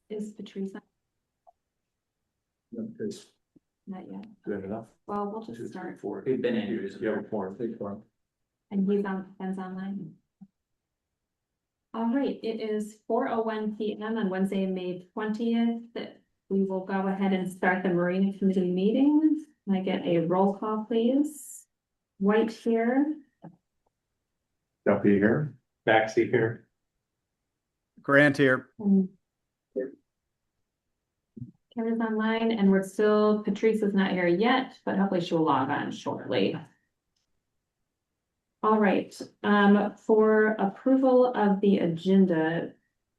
Is Patrice on? No, it's Not yet. good enough. Well, we'll 2, just 3, start. 4. We've been in. Yeah, 4, big 4. And he's on, Ben's online. All right, it is 4:01 PM on Wednesday, May 20th. We will go ahead and start the Marina Committee meeting. Can I get a roll call, please? White here. Duffy here. Baxi here. Grant here. Kara's online, and we're still, Patrice is not here yet, but hopefully she'll log on shortly. All right, for approval of the agenda,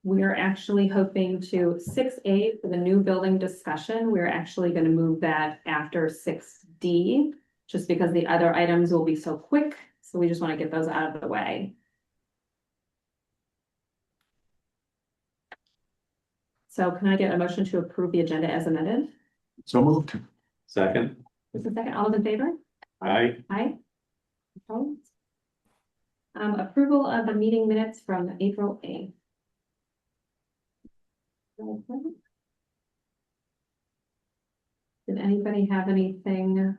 we are actually hoping to 6A for the new building discussion. We're actually going to move that after 6D, just because the other items will be so quick. So we just want to get those out of the way. So can I get a motion to approve the agenda as amended? So moved. Second. Just a second, all those in favor? Aye. Aye. Opposed? Approval of the meeting minutes from April 8th. Did anybody have anything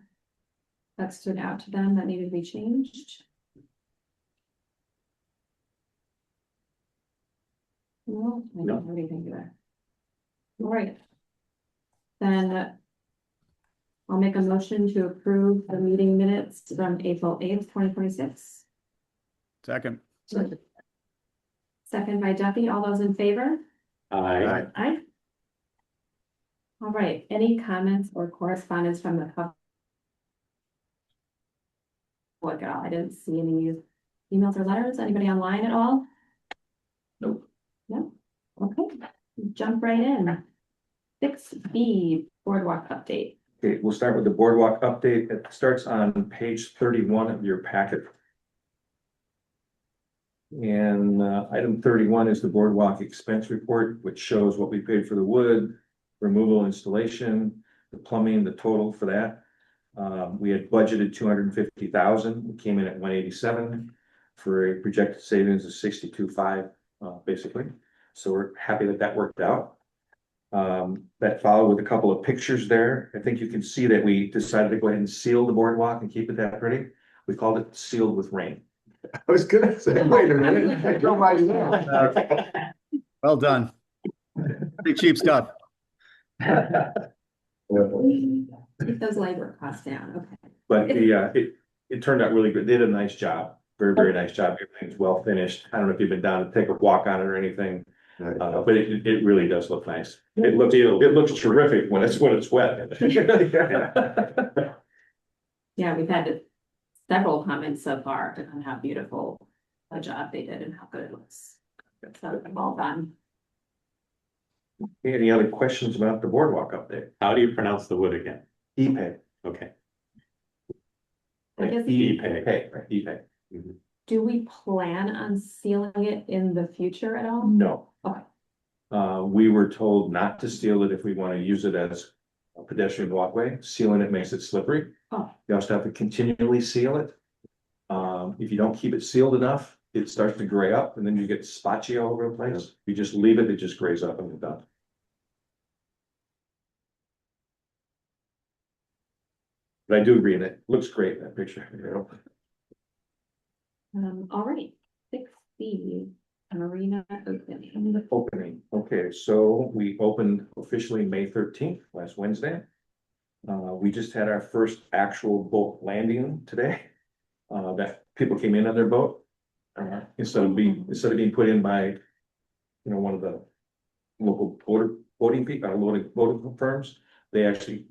that stood out to them that needed to be changed? No, I don't have anything there. All right. Then I'll make a motion to approve the meeting minutes from April 8th, 2026. Second. Second by Duffy. All those in favor? Aye. Aye. All right, any comments or correspondence from the public? Look, I didn't see any emails or letters. Anybody online at all? Nope. No? Okay, jump right in. 6B, boardwalk update. Okay, we'll start with the boardwalk update. It starts on page 31 of your packet. And item 31 is the boardwalk expense report, which shows what we paid for the wood, removal, installation, the plumbing, the total for that. We had budgeted 250,000. We came in at 187 for a projected savings of 62.5, basically. So we're happy that that worked out. That followed with a couple of pictures there. I think you can see that we decided to go ahead and seal the boardwalk and keep it that pretty. We called it sealed with rain. I was gonna say, wait a minute. I don't mind that. Well done. Pretty cheap stuff. Keep those labor costs down, okay. But it turned out really good. They did a nice job. Very, very nice job. Everything's well finished. I don't know if you've been down to take a walk on it or anything. But it really does look nice. It looks terrific when it's wet. Yeah, we've had several comments so far on how beautiful a job they did and how good it looks. So well done. Any other questions about the boardwalk update? How do you pronounce the wood again? Epay. Okay. I guess- Epay, right, Epay. Do we plan on sealing it in the future at all? No. Okay. We were told not to seal it if we want to use it as a pedestrian walkway. Sealing it makes it slippery. Oh. You also have to continually seal it. If you don't keep it sealed enough, it starts to gray up and then you get spotchy all over the place. You just leave it, it just grays up and it's done. But I do agree that it looks great in that picture. All right, 6B, Marina opening. Opening, okay, so we opened officially May 13th, last Wednesday. We just had our first actual boat landing today. That people came in on their boat. Instead of being put in by, one of the local boating firms, they actually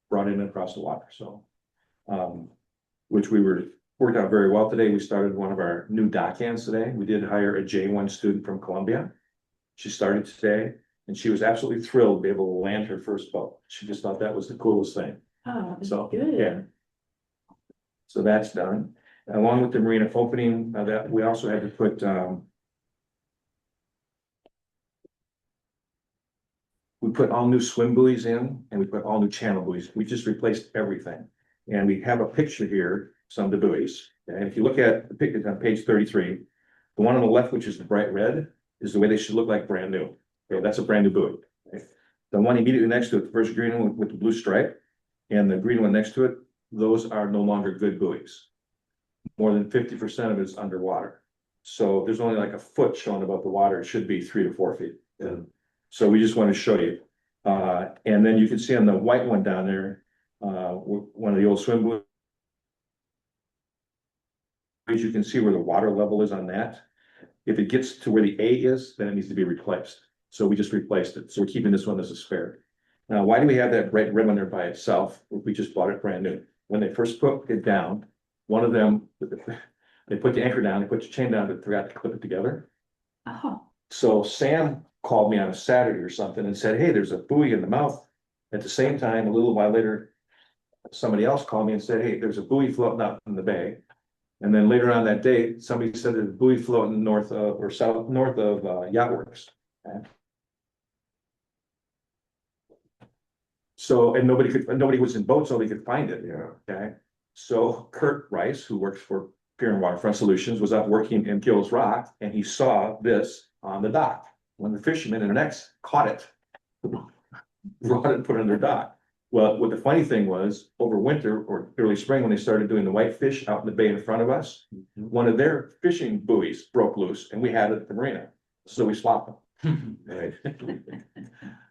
brought in across the water, so. Which worked out very well today. We started one of our new dockhands today. We did hire a J1 student from Columbia. She started today and she was absolutely thrilled to be able to land her first boat. She just thought that was the coolest thing. Oh, So, good. yeah. So that's done. Along with the marina opening, that we also had to put, we put all new swim buoys in and we put all new channel buoys. We just replaced everything. And we have a picture here, some of the buoys. And if you look at the picture on page 33, the one on the left, which is the bright red, is the way they should look like brand new. Okay, that's a brand new buoy. The one immediately next to it, the first green one with the blue stripe, and the green one next to it, those are no longer good buoys. More than 50% of it's underwater. So there's only like a foot shown above the water. It should be 3 to 4 feet. And so we just want to show you. And then you can see on the white one down there, one of the old swim buoys. You can see where the water level is on that. If it gets to where the A is, then it needs to be replaced. So we just replaced it. So we're keeping this one as a spare. Now, why do we have that red one there by itself? We just bought it brand new. When they first put it down, one of them, they put the anchor down, they put the chain down, but forgot to clip it together. Oh, So Sam called me on a Saturday or something and said, hey, there's a buoy in the mouth. At the same time, a little while later, somebody else called me and said, hey, there's a buoy floating out in the bay. And then later on that day, somebody said there's a buoy floating north of or south north of Yacht Works. Okay. So, and nobody was in boats, so they could find it. Yeah. Okay. So Kurt Rice, who works for Pier and Waterfront Solutions, was up working in Gills Rock, and he saw this on the dock. When the fishermen in the next caught it, brought it and put it on their dock. Well, what the funny thing was, over winter or early spring, when they started doing the whitefish out in the bay in front of us, one of their fishing buoys broke loose, and we had it at the marina. So we swapped them. Right.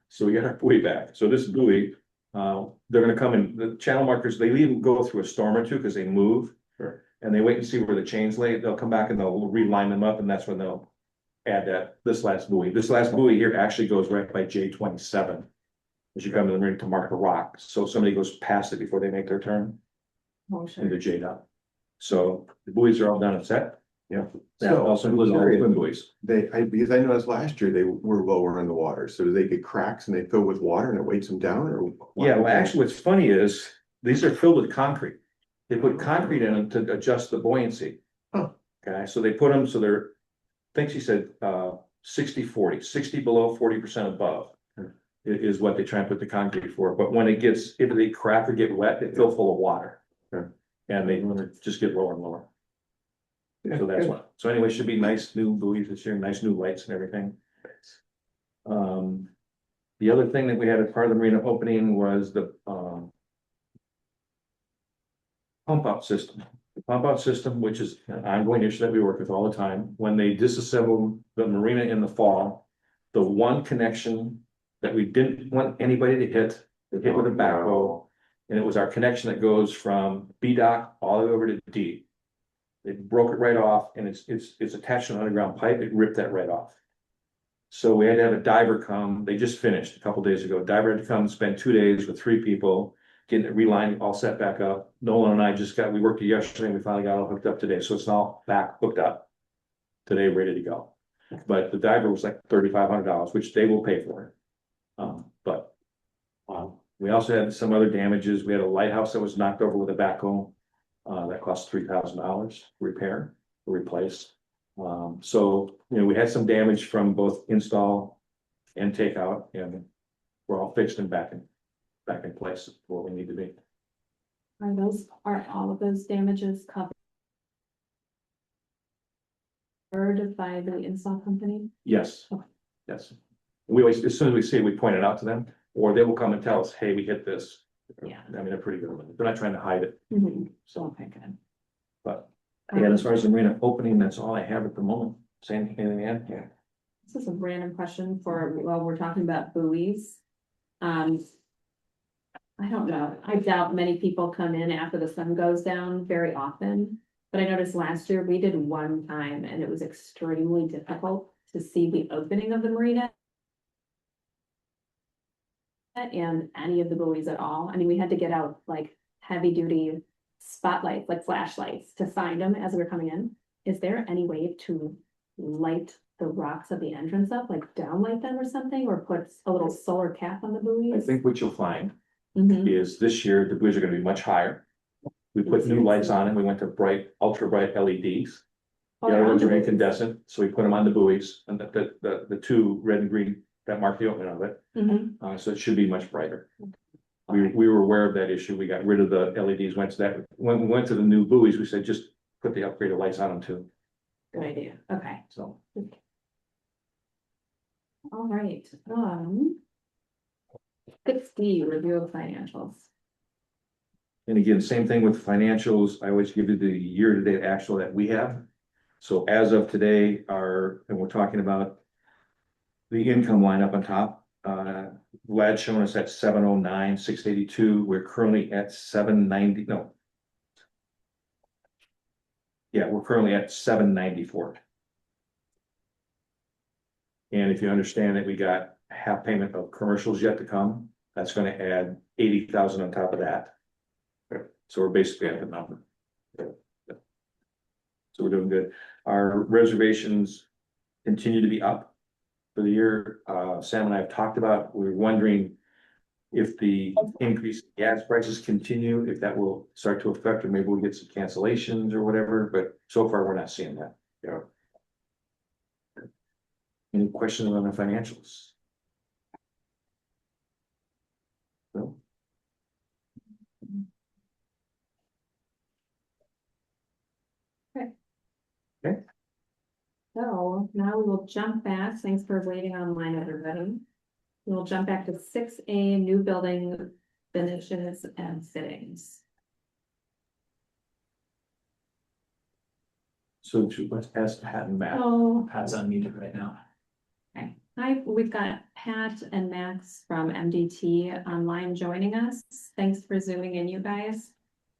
So we got our buoy back. So this buoy, they're gonna come in, the channel markers, they leave them go through a storm or two because they move. Sure. And they wait and see where the chains lay. They'll come back and they'll reline them up, and that's when they'll add this last buoy. This last buoy here actually goes right by J27. As you come to the marina to mark the rock. So somebody goes past it before they make their turn oh, sure. into J dot. So the buoys are all done and set. Yeah. That So, also I'm includes all the curious. swim buoys. Because I noticed last year they were lower in the water, so do they get cracks and they fill with water and it weights them down or? why? Yeah, well, actually, what's funny is these are filled with concrete. They put concrete in them to adjust the buoyancy. Huh. Okay, so they put them, so they're, I think she said, 60-40, 60 below, 40% above. Is what they try and put the concrete for, but when it gets, if they crack or get wet, they fill full of water. Sure. And they just get lower and lower. Yeah, So that's good. why. So anyway, should be nice new buoys this year, nice new lights and everything. The other thing that we had as part of the marina opening was the pump out system. The pump out system, which is an ongoing issue that we work with all the time. When they disassembled the marina in the fall, the one connection that we didn't want anybody to hit, they hit with a backhoe. And it was our connection that goes from B dock all the way over to D. They broke it right off, and it's attached to an underground pipe. It ripped that right off. So we had to have a diver come. They just finished a couple days ago. Diver had to come spend 2 days with 3 people, getting it relined, all set back up. Nolan and I we worked it yesterday, and we finally got all hooked up today. So it's all back hooked up today, ready to go. But the diver was like $3,500, which they will pay for. But we also had some other damages. We had a lighthouse that was knocked over with a backhoe. That cost $3,000 to repair or replace. So, we had some damage from both install and takeout, and we're all fixed and back in place where we need to be. Are all of those damages covered by the install company? Yes, Okay. yes. We always, as soon as we see it, we point it out to them, or they will come and tell us, hey, we hit this. Yeah. I mean, they're pretty good with it. They're not trying to hide it, so, Okay, good. but yeah, as far as the marina opening, that's all I have at the moment. Same thing, anything, yeah. This is a random question while we're talking about buoys. I don't know. I doubt many people come in after the sun goes down very often. But I noticed last year we did one time and it was extremely difficult to see the opening of the marina. And any of the buoys at all. I mean, we had to get out like heavy duty spotlights, like flashlights, to find them as we were coming in. Is there any way to light the rocks of the entrance up, like downlight them or something, or put a little solar cap on the buoys? I think what you'll find Mhm. is this year, the buoys are gonna be much higher. We put new lights on them. We went to ultra bright LEDs. Oh, The they're other on ones the are buoys. incandescent, so we put them on the buoys, and the 2 red and green that mark the opening of it. Mhm. So it should be much brighter. Okay. We were aware of that issue. We got rid of the LEDs, went to that. When we went to the new buoys, we said, just put the upgraded lights on them too. Good idea. Okay. So, All right. 6D, review of financials. And again, same thing with financials. I always give you the year-to-date actual that we have. So as of today, and we're talking about the income line up on top, Vlad's showing us at 709, 682. We're currently at 790, no. Yeah, we're currently at 794. And if you understand that we got half payment of commercials yet to come, that's gonna add 80,000 on top of that. So we're basically at the number. So we're doing good. Our reservations continue to be up for the year. Sam and I have talked about, we're wondering if the increase in gas prices continue, if that will start to affect, or maybe we'll get some cancellations or whatever, but so far we're not seeing that. Yeah. Any questions on the financials? No? So now we will jump back. Thanks for waiting online, everybody. We'll jump back to 6A, new building finishes and fittings. So let's ask Pat and Matt. Oh, Pat's unmuted right now. okay. Hi, we've got Pat and Max from MDT online joining us. Thanks for zooming in, you guys.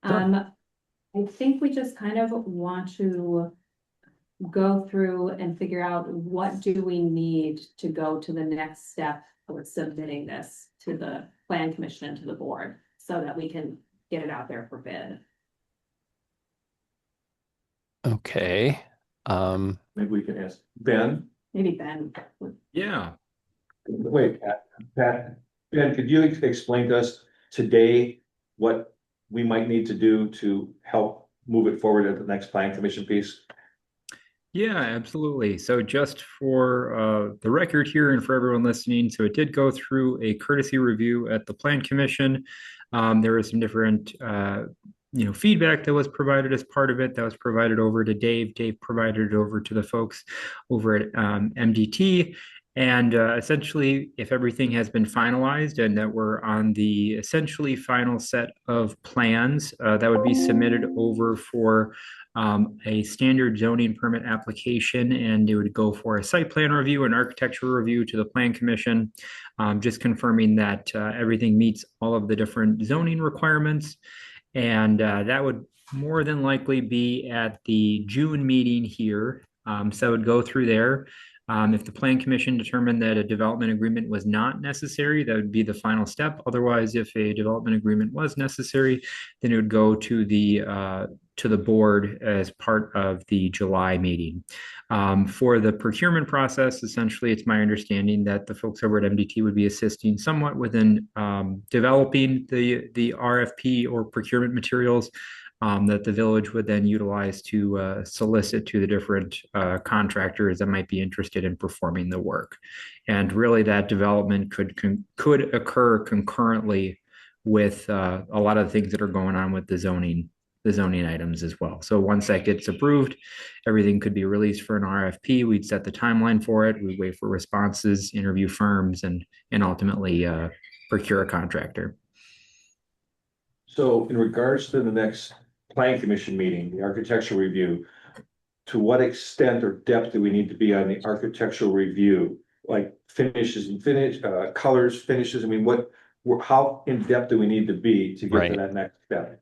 I think we just kind of want to go through and figure out what do we need to go to the next step of submitting this to the plan commission and to the board so that we can get it out there for bid. Okay. Maybe we can ask Ben. Maybe Ben. Yeah. Wait, Pat, Ben, could you explain to us today what we might need to do to help move it forward at the next plan commission piece? Yeah, absolutely. So just for the record here and for everyone listening, so it did go through a courtesy review at the Plan Commission. There was some different feedback that was provided as part of it that was provided over to Dave. Dave provided it over to the folks over at MDT. And essentially, if everything has been finalized and that we're on the essentially final set of plans, that would be submitted over for a standard zoning permit application, and it would go for a site plan review and architectural review to the Plan Commission, just confirming that everything meets all of the different zoning requirements. And that would more than likely be at the June meeting here. So it would go through there. If the Plan Commission determined that a development agreement was not necessary, that would be the final step. Otherwise, if a development agreement was necessary, then it would go to the board as part of the July meeting. For the procurement process, essentially, it's my understanding that the folks over at MDT would be assisting somewhat within developing the RFP or procurement materials that the village would then utilize to solicit to the different contractors that might be interested in performing the work. And really that development could occur concurrently with a lot of the things that are going on with the zoning items as well. So once that gets approved, everything could be released for an RFP. We'd set the timeline for it. We'd wait for responses, interview firms, and ultimately procure a contractor. So in regards to the next plan commission meeting, the architectural review, to what extent or depth do we need to be on the architectural review? Like finishes and colors, finishes, I mean, how in depth do we need to be to get to that next step?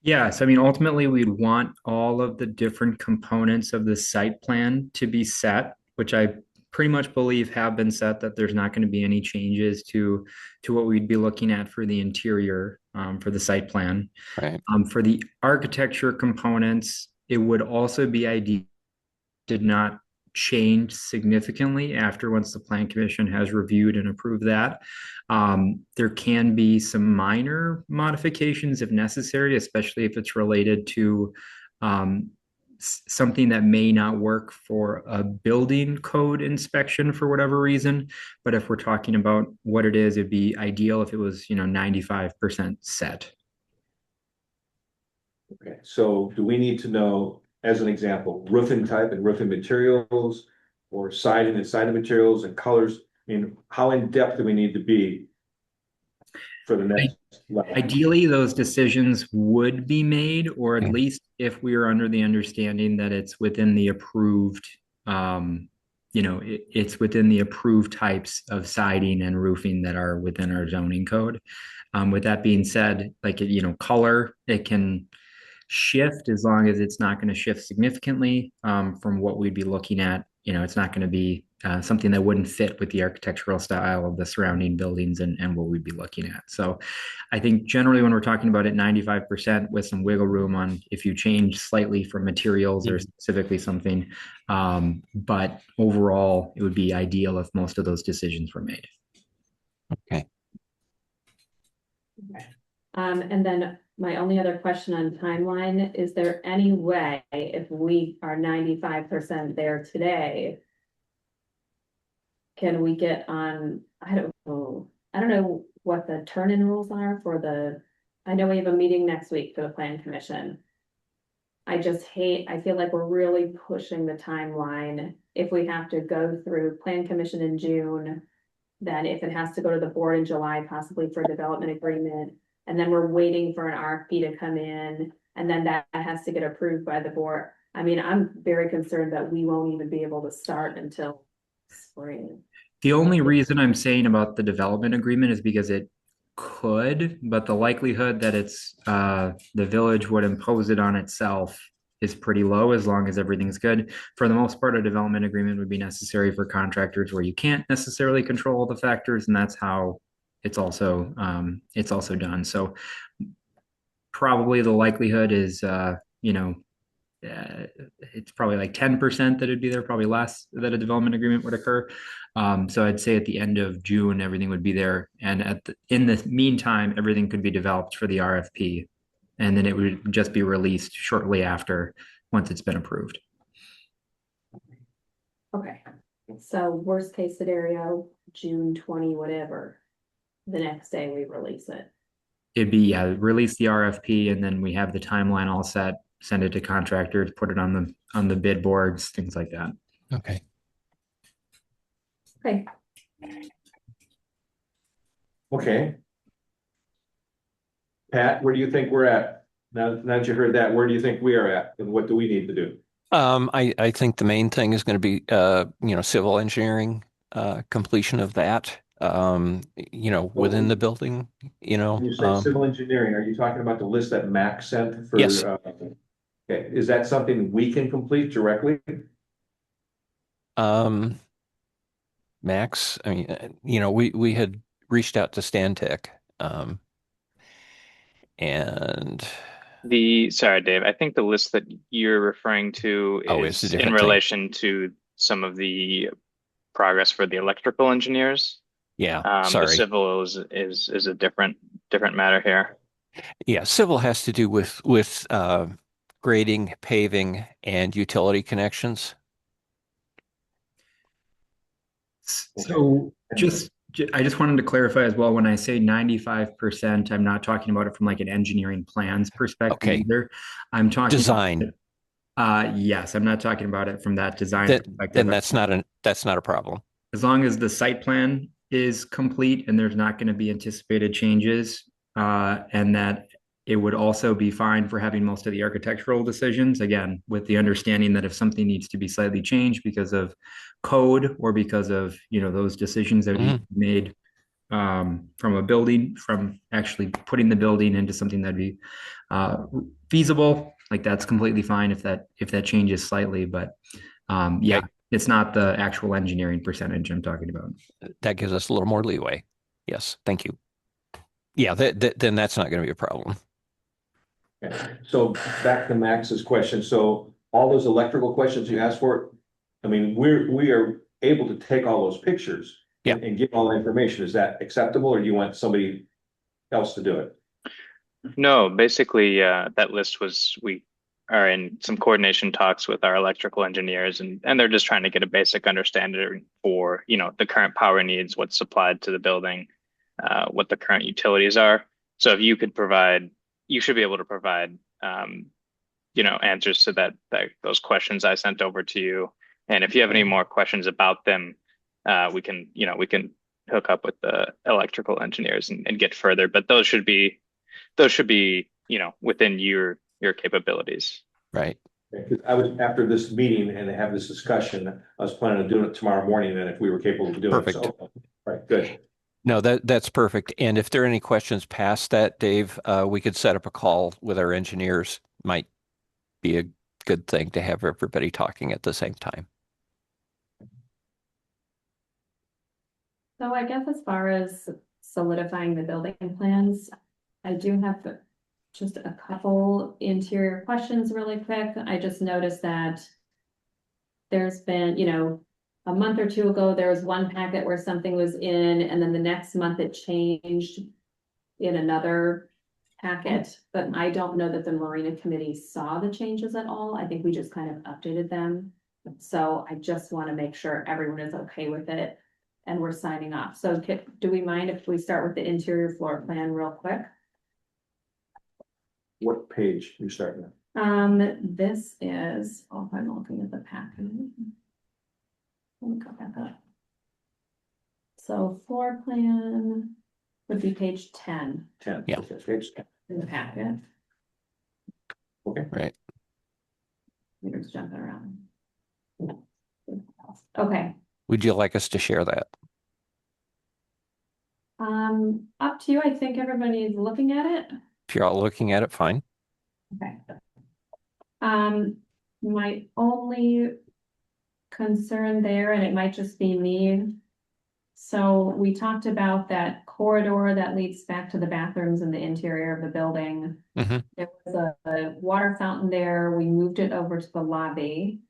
Yeah, so I mean, ultimately, we'd want all of the different components of the site plan to be set, which I pretty much believe have been set, that there's not going to be any changes to what we'd be looking at for the interior for the site plan. Right. For the architecture components, it would also be ideal did not change significantly after once the Plan Commission has reviewed and approved that. There can be some minor modifications if necessary, especially if it's related to something that may not work for a building code inspection for whatever reason. But if we're talking about what it is, it'd be ideal if it was, 95% set. Okay, so do we need to know, as an example, roofing type and roofing materials, or siding and siding materials and colors? I mean, how in depth do we need to be for the next level. Ideally, those decisions would be made, or at Okay. least if we are under the understanding that it's within the approved, it's within the approved types of siding and roofing that are within our zoning code. With that being said, like, color, it can shift as long as it's not going to shift significantly from what we'd be looking at. It's not going to be something that wouldn't fit with the architectural style of the surrounding buildings and what we'd be looking at. So I think generally when we're talking about it, 95% with some wiggle room on if you change slightly from materials or specifically something. But overall, it would be ideal if most of those decisions were made. Okay. And then my only other question on timeline, is there any way if we are 95% there today, can we get on, I don't know what the turn-in rules are for I know we have a meeting next week for the plan commission. I feel like we're really pushing the timeline. If we have to go through plan commission in June, then if it has to go to the board in July, possibly for a development agreement, and then we're waiting for an RFP to come in, and then that has to get approved by the board. I mean, I'm very concerned that we won't even be able to start until spring. The only reason I'm saying about the development agreement is because it could, but the likelihood that the village would impose it on itself is pretty low as long as everything's good. For the most part, a development agreement would be necessary for contractors where you can't necessarily control the factors, and that's how it's also done. So probably the likelihood is it's probably like 10% that it'd be there, probably less that a development agreement would occur. So I'd say at the end of June, everything would be there. And in the meantime, everything could be developed for the RFP. And then it would just be released shortly after, once it's been approved. Okay, so worst case scenario, June 20, whatever, the next day we release it. It'd be, release the RFP, and then we have the timeline all set, send it to contractors, put it on the bid boards, things like that. Okay. Okay, Okay. Pat, where do you think we're at? Now that you heard that, where do you think we are at, and what do we need to do? I think the main thing is going to be, civil engineering, completion of that, within the building, When you say civil engineering, are you talking about the list that Max sent for? Yes. Okay, is that something we can complete directly? Max, I mean, we had reached out to Stantec, and Sorry, Dave, I think the list that you're referring to it's a is different in thing. relation to some of the progress for the electrical engineers. Yeah, The sorry. civil is a different matter here. Yeah, civil has to do with grading, paving, and utility connections. So I just wanted to clarify as well, when I say 95%, I'm not talking about it from like an engineering plans perspective Okay. either. I'm talking Design. Yes, I'm not talking about it from that design perspective. Then that's not a problem. As long as the site plan is complete and there's not going to be anticipated changes, and that it would also be fine for having most of the architectural decisions, again, with the understanding that if something needs to be slightly changed because of code or because of, those decisions that need to be made from actually putting the building into something that'd be feasible, like that's completely fine if that changes slightly. But it's not the actual engineering percentage I'm talking about. That gives us a little more leeway. Yes, thank you. Yeah, then that's not going to be a problem. Okay. So back to Max's question. So all those electrical questions you asked for, I mean, we are able to take all those pictures and give all the information. Is that acceptable, or do you want somebody else to do it? No, basically, that list we are in some coordination talks with our electrical engineers, and they're just trying to get a basic understanding for, the current power needs, what's supplied to the building, what the current utilities are. So if you could you should be able to provide, answers to those questions I sent over to you. And if you have any more questions about them, we can hook up with the electrical engineers and get further. But those should be, within your capabilities. Right. Because I was, after this meeting and to have this discussion, I was planning on doing it tomorrow morning, and if we were capable of doing it. Perfect. So, right, good. No, that's perfect. And if there are any questions past that, Dave, we could set up a call with our engineers. Might be a good thing to have everybody talking at the same time. So I guess as far as solidifying the building plans, I do have just a couple interior questions really quick. I just noticed that there's been, a month or two ago, there was one packet where something was in, and then the next month it changed in another packet, but I don't know that the Marina Committee saw the changes at all. I think we just kind of updated them. So I just want to make sure everyone is okay with it and we're signing off. So do we mind if we start with the interior floor plan real quick? What page you starting at? This is, I'm looking at the packet. Let me go back up. So floor plan would be page 10 10. Yeah. Okay, page 10. in the packet. Okay. Right. You're just jumping around. Okay, Would you like us to share that? up to you. I think everybody is looking at it. If you're all looking at it, fine. Okay. My only concern there, and it might just be me. So we talked about that corridor that leads back to the bathrooms in the interior of the building. Mhm. There was a water fountain there. We moved it over to the lobby.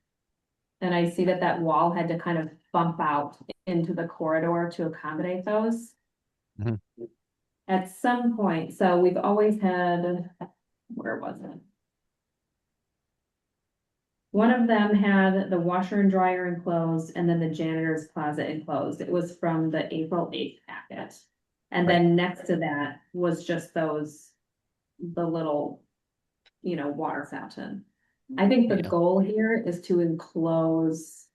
And I see that that wall had to kind of bump out into the corridor to accommodate those. Mhm. At some point, so we've always had, where was it? One of them had the washer and dryer enclosed and then the janitor's closet enclosed. It was from the April 8th packet. And then next to that was just the little, water fountain. I think the Yeah. goal here is to enclose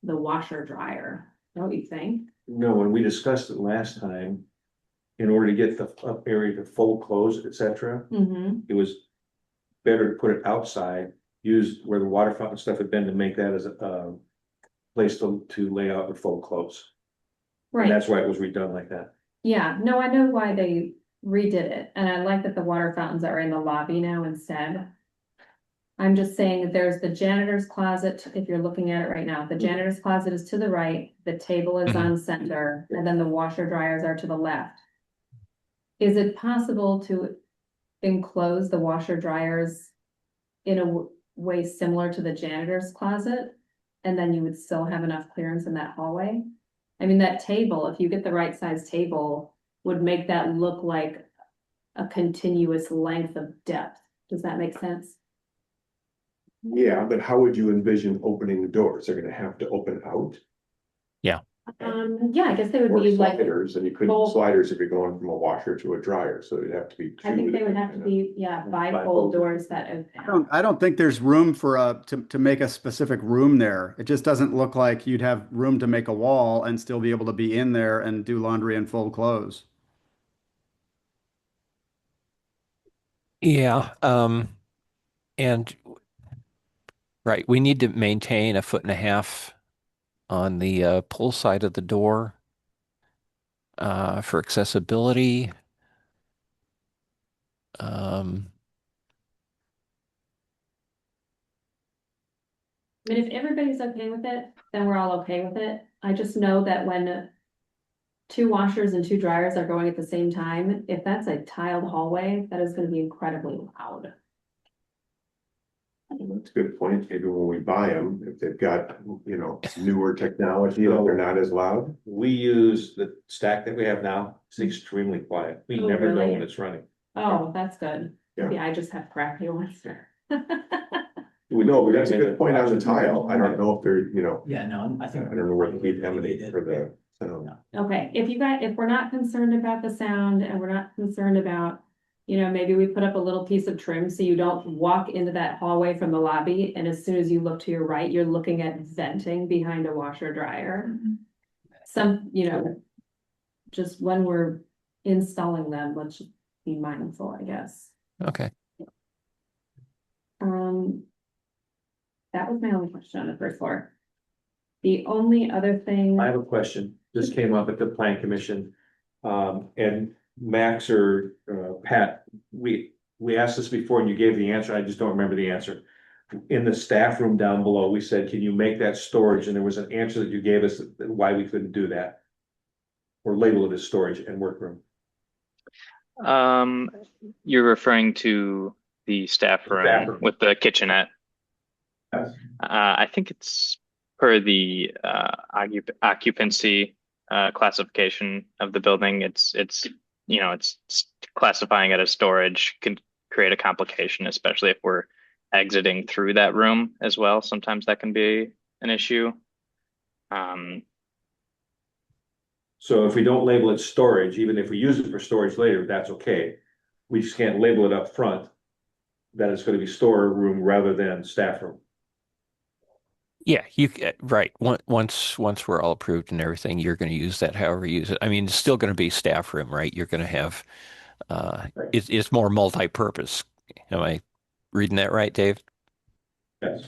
the washer dryer. Don't you think? No, when we discussed it last time, in order to get the up area to full close, etc., Mm-hmm. it was better to put it outside, use where the water fountain stuff had been to make that as a place to lay out the full close. And Right, that's why it was redone like that. yeah, no, I know why they redid it, and I like that the water fountains are in the lobby now instead. I'm just saying that there's the janitor's closet, if you're looking at it right now, the janitor's closet is to the right, the table is on center, and then the washer dryers are to the left. Is it possible to enclose the washer dryers in a way similar to the janitor's closet? And then you would still have enough clearance in that hallway? I mean, that table, if you get the right size table, would make that look like a continuous length of depth. Does that make sense? Yeah, but how would you envision opening the doors? They're gonna have to open out. Yeah, I guess they would Or be like, sliders, and you couldn't full- sliders if you're going from a washer to a dryer, so it'd have to be. I think two they would have to be, bifold doors that open. I don't think there's room for to make a specific room there. It just doesn't look like you'd have room to make a wall and still be able to be in there and do laundry in full clothes. Yeah. And right, we need to maintain 1.5 feet on the pull side of the door for accessibility. I mean, if everybody's okay with it, then we're all okay with it. I just know that when 2 washers and 2 dryers are going at the same time, if that's a tiled hallway, that is gonna be incredibly loud. That's a good point. Maybe when we buy them, if they've got, newer technology, they're not as loud. We use the stack that we have now. It's extremely quiet. We Oh, never know really? when it's running. Oh, that's good. Yeah. Maybe I just have crappy ones. We know, but that's a good point on the tile. I don't know if they're, Yeah, no, I I think. don't know where the heat emanates for the sound. Okay, if we're not concerned about the sound and we're not concerned about, maybe we put up a little piece of trim so you don't walk into that hallway from the lobby and as soon as you look to your right, you're looking at venting behind a washer dryer. Some, just when we're installing them, let's just be mindful, I guess. Okay. That was my only question on the first floor. The only other thing. I have a question. This came up at the plan commission. And Max or Pat, we asked this before and you gave the answer. I just don't remember the answer. In the staff room down below, we said, can you make that storage? And there was an answer that you gave us why we couldn't do that. Or label it as storage and workroom. You're referring to the staff room with the kitchenette. Yes. I think it's per the occupancy classification of the building. It's classifying it as storage can create a complication, especially if we're exiting through that room as well. Sometimes that can be an issue. So if we don't label it storage, even if we use it for storage later, that's okay. We just can't label it up front that it's going to be storeroom rather than staff room. Yeah, right. Once we're all approved and everything, you're going to use that however you use it. I mean, it's still going to be staff room, right? You're going to have it's more multi-purpose. Am I reading that right, Dave? Yes.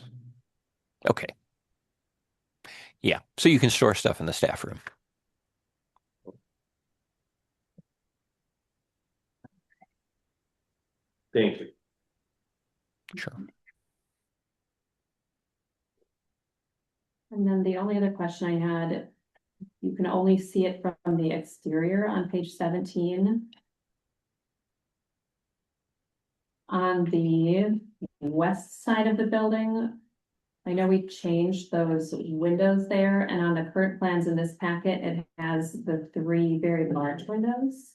Okay. Yeah, so you can store stuff in the staff room. Thank you. Sure. And then the only other question I had, you can only see it from the exterior on page 17. On the west side of the building, I know we changed those windows there, and on the current plans in this packet, it has the 3 very large windows.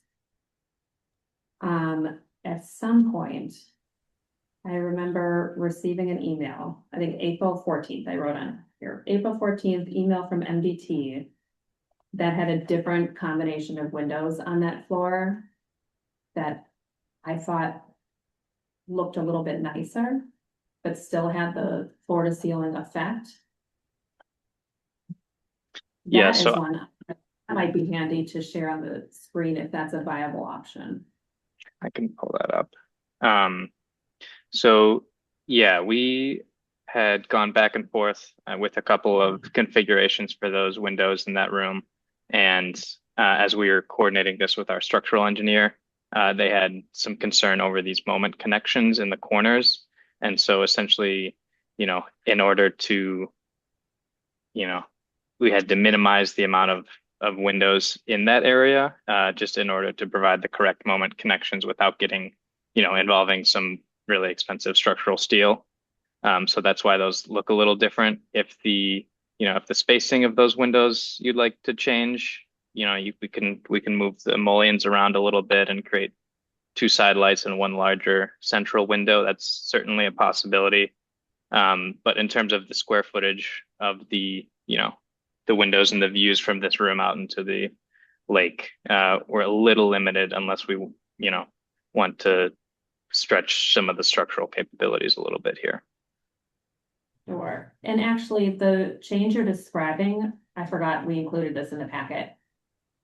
At some point, I remember receiving an email, I think April 14th, I wrote on here, April 14th email from MDT that had a different combination of windows on that floor that I thought looked a little bit nicer, but still had the floor to ceiling effect. Yeah, That so is one that might be handy to share on the screen if that's a viable option. I can pull that up. So yeah, we had gone back and forth with a couple of configurations for those windows in that room. And as we were coordinating this with our structural engineer, they had some concern over these moment connections in the corners. And so essentially, in order to, we had to minimize the amount of windows in that area, just in order to provide the correct moment connections without getting, involving some really expensive structural steel. So that's why those look a little different. If the spacing of those windows you'd like to change, we can move the mullions around a little bit and create 2 side lights and 1 larger central window. That's certainly a possibility. But in terms of the square footage of the windows and the views from this room out into the lake, we're a little limited unless we, want to stretch some of the structural capabilities a little bit here. Sure. And actually, the change you're describing, I forgot we included this in the packet.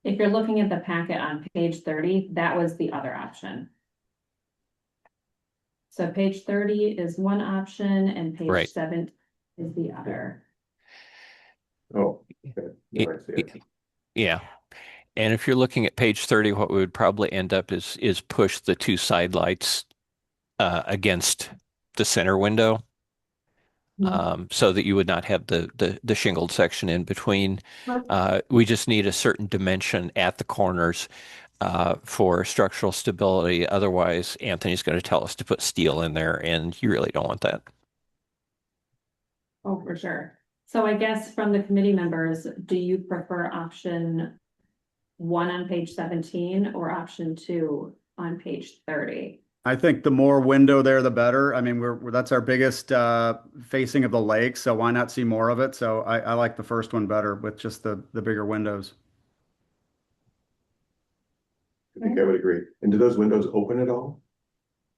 If you're looking at the packet on page 30, that was the other option. So page 30 is one option and page 7 is the other. Oh, okay. Now I see it. Yeah. And if you're looking at page 30, what we would probably end up is push the 2 side lights against the center window. So that you would not have the shingled section in between. We just need a certain dimension at the corners for structural stability. Otherwise, Anthony's going to tell us to put steel in there, and you really don't want that. Oh, for sure. So I guess from the committee members, do you prefer option 1 on page 17 or option 2 on page 30? I think the more window there, the better. I mean, that's our biggest facing of the lake, so why not see more of it? So I like the first one better with just the bigger windows. I think I would agree. And do those windows open at all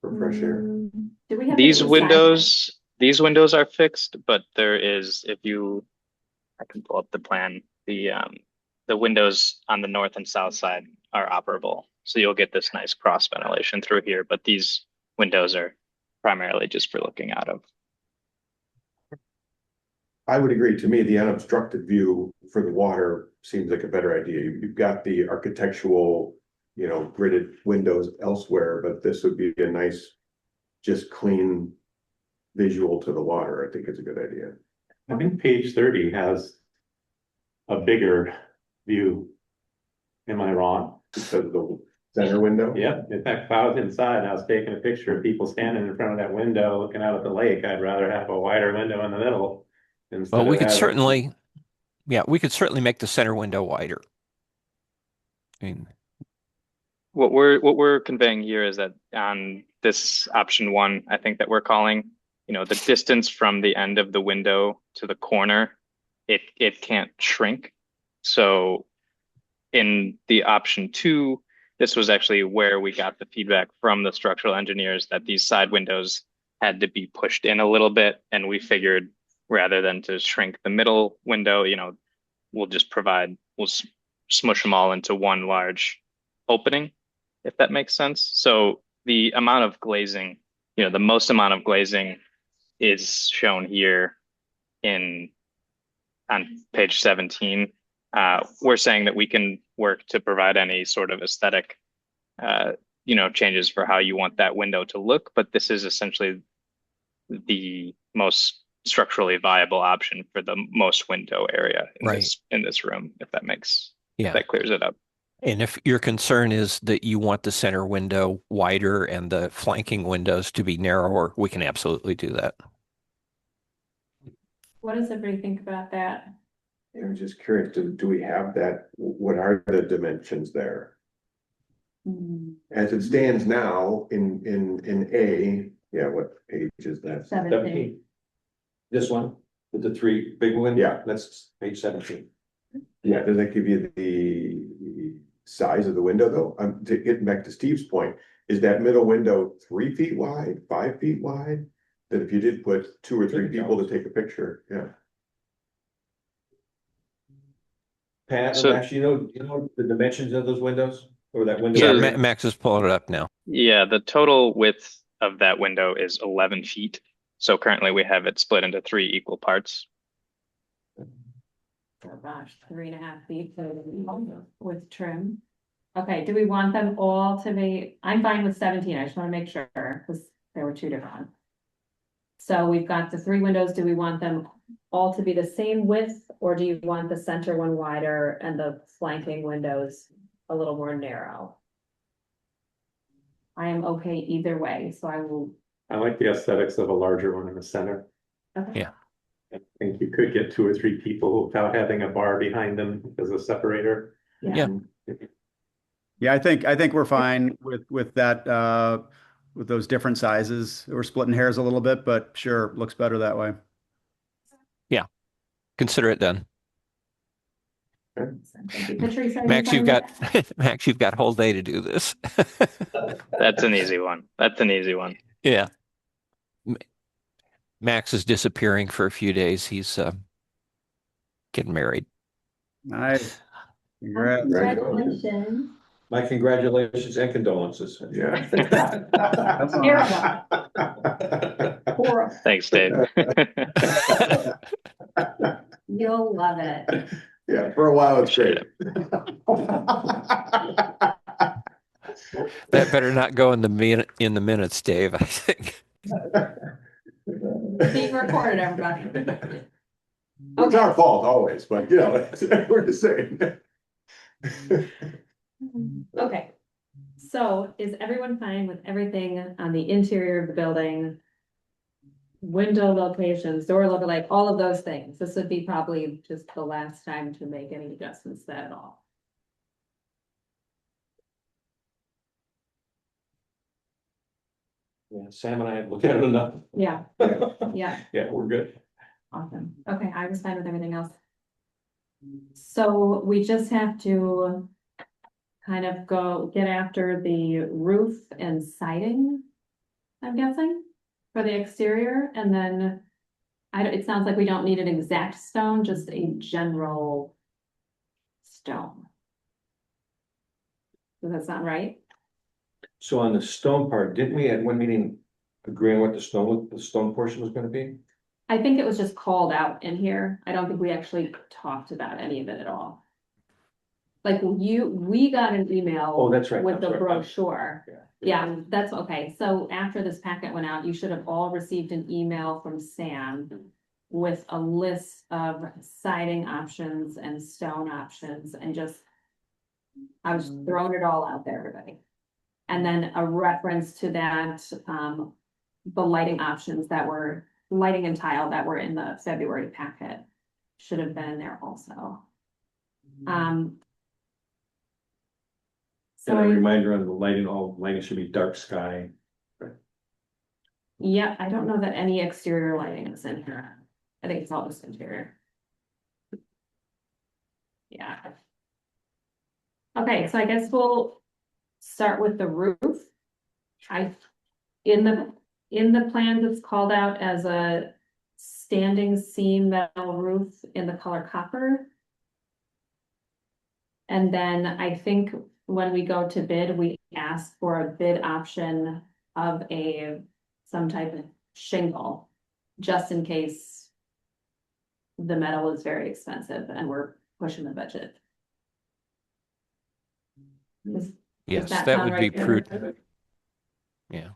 for fresh air? Do we have These any windows are fixed, but there is, I can pull up the plan, the windows on the north and south side are operable. So you'll get this nice cross ventilation through here, but these windows are primarily just for looking out of. I would agree. To me, the unobstructed view for the water seems like a better idea. You've got the architectural, gridded windows elsewhere, but this would be a nice, just clean visual to the water. I think it's a good idea. I think page 30 has a bigger view. Am I wrong? Because of the center window. Yep. In fact, if I was inside and I was taking a picture of people standing in front of that window looking out at the lake, I'd rather have a wider window in the middle. Well, we could having- certainly, we could certainly make the center window wider. I mean, What we're conveying here is that on this option 1, I think that we're calling, the distance from the end of the window to the corner, it can't shrink. So in the option 2, this was actually where we got the feedback from the structural engineers that these side windows had to be pushed in a little bit, and we figured rather than to shrink the middle window, we'll smush them all into one large opening, if that makes sense. So the amount of glazing, the most amount of glazing is shown here on page 17. We're saying that we can work to provide any sort of aesthetic, changes for how you want that window to look, but this is essentially the most structurally viable option for the most window area in this room, if that clears it up. And if your concern is that you want the center window wider and the flanking windows to be narrower, we can absolutely do that. What does everybody think about that? I'm just curious, do we have that? What are the dimensions there? As it stands now in A, what page is that? 17. This one with the 3 big windows? Yeah. That's page 17. Yeah, does that give you the size of the window though? To get back to Steve's point, is that middle window 3 feet wide, 5 feet wide? That if you did put 2 or 3 people to take a picture, Pat, So- Max, you know the dimensions of those windows or that window? Yeah, area? Max is pulling it up now. Yeah, the total width of that window is 11 feet. So currently we have it split into 3 equal parts. Oh gosh, 3.5 feet with trim. Okay, do we want them all to be, I'm fine with 17, I just want to make sure, because there were 2 different ones. So we've got the 3 windows, do we want them all to be the same width, or do you want the center one wider and the flanking windows a little more narrow? I am okay either way, so I will. I like the aesthetics of a larger one in the center. Okay. Yeah. I think you could get 2 or 3 people without having a bar behind them as a separator. Yeah. Yeah, I think we're fine with that, with those different sizes. We're splitting hairs a little bit, but sure, looks better that way. Consider it done. Patrice, Max, you've got whole day to do this. That's an easy one. Yeah. Max is disappearing for a few days. He's getting married. Nice. Congrats. Congratulations. My congratulations and condolences. Yeah. Horrible. Thanks, Dave. You'll love it. Yeah, for a while it's great. That better not go in the minutes, Dave, I think. Being recorded, everybody. It's our fault always, but we're the same. Okay, so is everyone fine with everything on the interior of the building? Window locations, door look, like all of those things. This would be probably just the last time to make any adjustments to that at all. Yeah, Sam and I have looked at it enough. Yeah, yeah, Yeah, we're good. awesome. Okay, I was fine with everything else. So we just have to kind of get after the roof and siding, I'm guessing, for the exterior, and then it sounds like we don't need an exact stone, just a general stone. Does that sound right? So on the stone part, didn't we at one meeting agree on what the stone portion was gonna be? I think it was just called out in here. I don't think we actually talked about any of it at all. Like we got an email. Oh, that's right. With I'm the sorry. brochure. Yeah. Yeah, that's okay. So after this packet went out, you should have all received an email from Sam with a list of siding options and stone options and just, I was throwing it all out there, everybody. And then a reference to that, the lighting options that were, lighting and tile that were in the February packet should have been in there also. So And a reminder on the lighting, all lighting should be dark sky. yeah, I don't know that any exterior lighting is in here. I think it's all just interior. Yeah. Okay, so I guess we'll start with the roof. In the plans, it's called out as a standing seam metal roof in the color copper. And then I think when we go to bid, we ask for a bid option of some type of shingle, just in case the metal is very expensive and we're pushing the budget. Does Yes, that that sound would be right, Kevin? prudent. Yeah.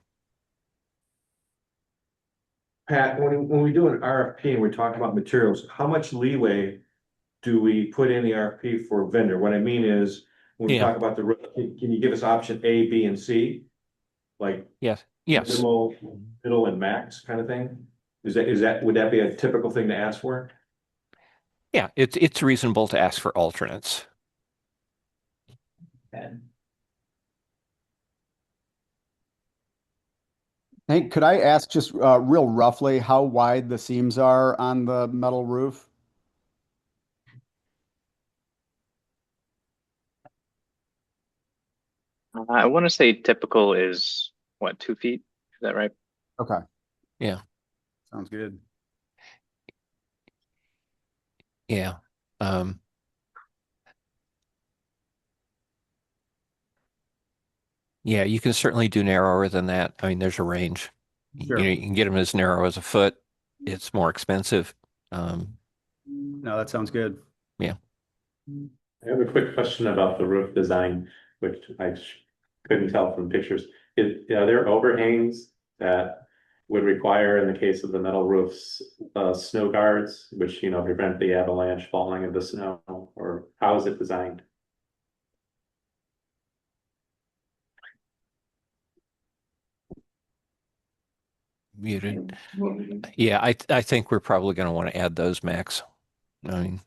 Pat, when we do an RFP and we're talking about materials, how much leeway do we put in the RFP for vendor? What I mean is, when we Yeah. talk about the roof, can you give us option A, B, and C? Like Yes. Yes. middle and max kind of thing? Would that be a typical thing to ask for? Yeah. It's reasonable to ask for alternates. Hey, could I ask just real roughly how wide the seams are on the metal roof? I want to say typical is what, 2 feet? Is that right? Okay. Yeah. Sounds good. Yeah. Yeah, you can certainly do narrower than that. I mean, there's a range. Sure. You can get them as narrow as a foot. It's more expensive. No, that sounds good. Yeah. I have a quick question about the roof design, which couldn't tell from pictures. Are there overhangs that would require, in the case of the metal roofs, snow guards, which, prevent the avalanche falling of the snow, or how is it designed? Muted. Yeah, I think we're probably going to want to add those, Max. I mean,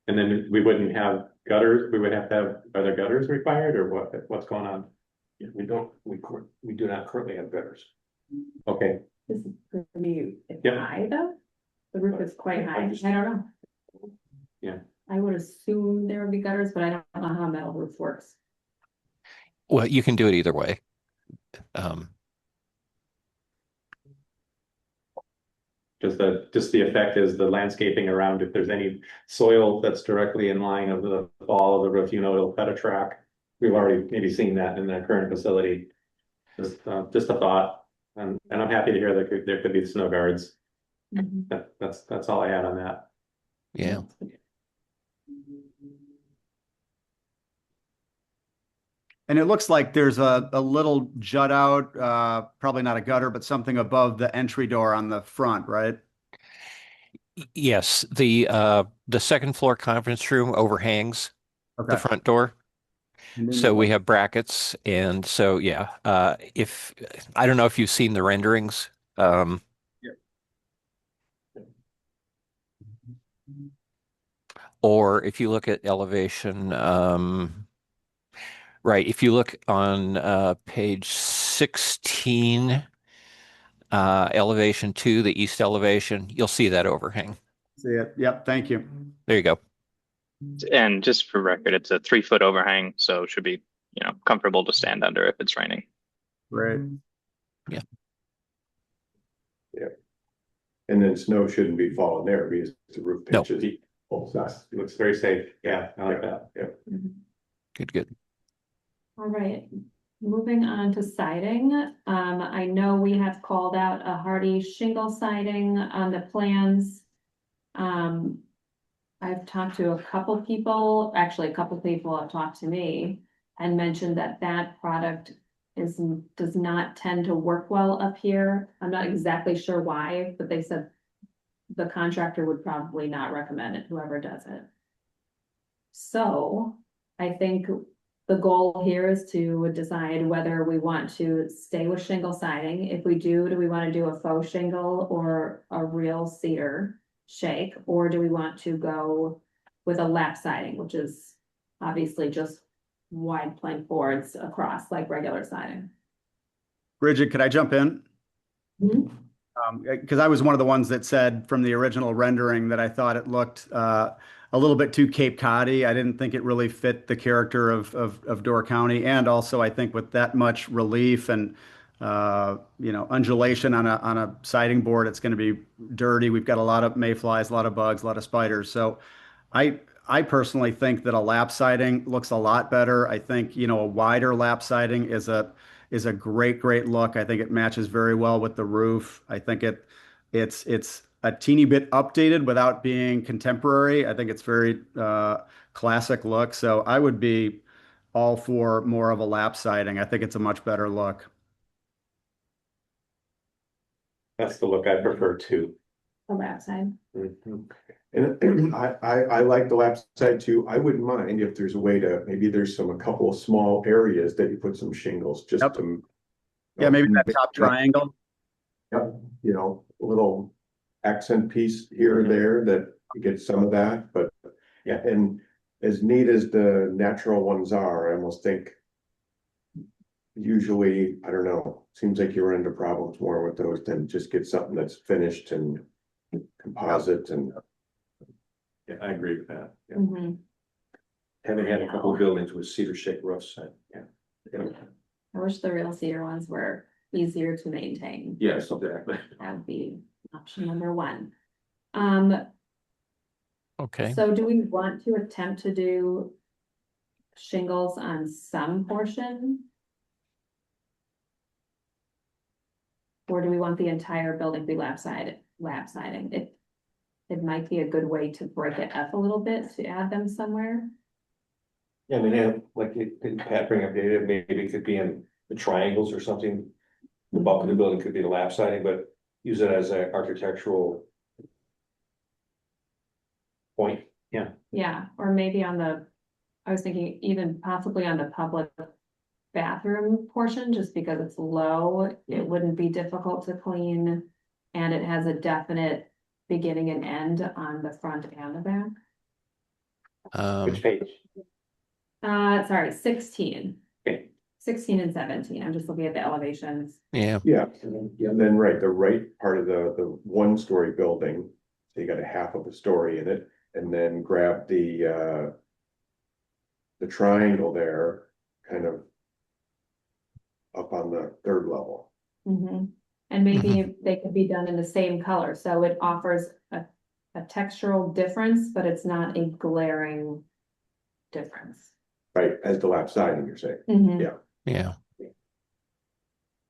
And then we wouldn't have gutters, we would have to have, are there gutters required, or what's going on? Yeah, we do not currently have gutters. Okay, This is pretty Yep. high though. The roof is quite high. just- I don't know. Yeah. I would assume there would be gutters, but I don't know how a metal roof works. well, you can do it either way. just the effect is the landscaping around, if there's any soil that's directly in line of the fall of the roof, it'll cut a track. We've already maybe seen that in the current facility. Just a thought, and I'm happy to hear that there could be snow guards. That's all I had on that. Yeah. And it looks like there's a little jut out, probably not a gutter, but something above the entry door on the front, right? Yes, the second floor conference room overhangs the front door. So we have brackets, and so yeah, if I don't know if you've seen the renderings. Or if you look at elevation, right, if you look on page 16, elevation 2, the east elevation, you'll see that overhang. See it. Yep. Thank you. There you go. And just for record, it's a 3-foot overhang, so it should be, comfortable to stand under if it's raining. Great. Yeah. Yeah. And then snow shouldn't be falling there because the roof No. pitches. Both sides. It looks very safe. Yeah, I like that. Yeah. Good. All right, moving on to siding. I know we have called out a hardy shingle siding on the plans. I've talked to a couple people, actually a couple people have talked to me and mentioned that that product does not tend to work well up here. I'm not exactly sure why, but they said the contractor would probably not recommend it, whoever does it. So I think the goal here is to decide whether we want to stay with shingle siding. If we do we want to do a faux shingle or a real cedar shake? Or do we want to go with a lap siding, which is obviously just wide plank boards across like regular siding? Bridget, could I jump in? Mhm. Because I was one of the ones that said from the original rendering that I thought it looked a little bit too Cape Cod-y. I didn't think it really fit the character of Door County, and also I think with that much relief and undulation on a siding board, it's going to be dirty. We've got a lot of mayflies, a lot of bugs, a lot of spiders. So I I personally think that a lap siding looks a lot better. I think, a wider lap siding is a great look. I think it matches very well with the roof. I think it's a teeny bit updated without being contemporary. I think it's very classic look. So I would be all for more of a lap siding. I think it's a much better look. That's the look I prefer too. A lap side. Mhm. And I like the lap side too. I wouldn't mind if there's a way to, maybe there's a couple of small areas that you put some shingles just Yep. to. Yeah, maybe that make top triangle. Yep, a little accent piece here or there that you get some of that, but yeah, and as neat as the natural ones are, I almost think. Usually, I don't know, seems like you run into problems more with those than just get something that's finished and composite and. Yeah, I agree with that. Yeah. Mhm. Having had a couple of buildings with cedar shake roofs, yeah. I wish the real cedar ones were easier to maintain. Yes, exactly. That would be option number one. Okay. So do we want to attempt to do shingles on some portion? Or do we want the entire building to be lap siding? It might be a good way to break it up a little bit to add them somewhere. Yeah, I mean, yeah, like did Pat bring up data, maybe it could be in the triangles or something. The bulk of the building could be the lap siding, but use it as an architectural point. Yeah, or maybe I was thinking even possibly on the public bathroom portion, just because it's low, it wouldn't be difficult to clean. And it has a definite beginning and end on the front and the back. Which page? Sorry, 16. Okay. 16 and 17. I'm just looking at the elevations. Yeah. Yeah, and then the right part of the 1-story building, so you got a half of a story in it, and then grab the triangle there, kind of up on the 3rd level. Mhm. And maybe they could be done in the same color, so it offers a textural difference, but it's not a glaring difference. Right, as the lap siding, you're saying. Mhm. Yeah. Yeah.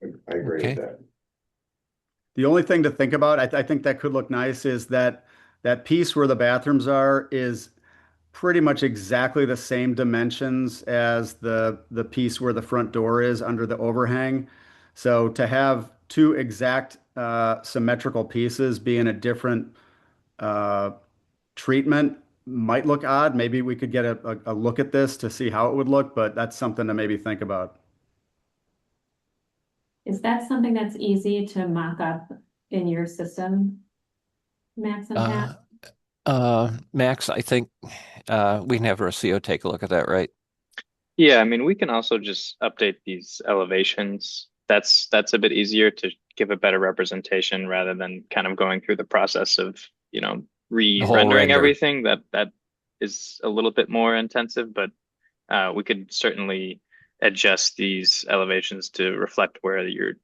I agree Okay. with that. The only thing to think about, I think that could look nice, is that piece where the bathrooms are is pretty much exactly the same dimensions as the piece where the front door is under the overhang. So to have two exact symmetrical pieces be in a different uh, treatment might look odd. Maybe we could get a look at this to see how it would look, but that's something to maybe think about. Is that something that's easy to mock up in your system, Max and Pat? Max, I think we can have Rocio take a look at that, right? Yeah, I mean, we can also just update these elevations. That's a bit easier to give a better representation rather than kind of going through the process of, whole re-rendering render. everything. That is a little bit more intensive, but we could certainly adjust these elevations to reflect where you're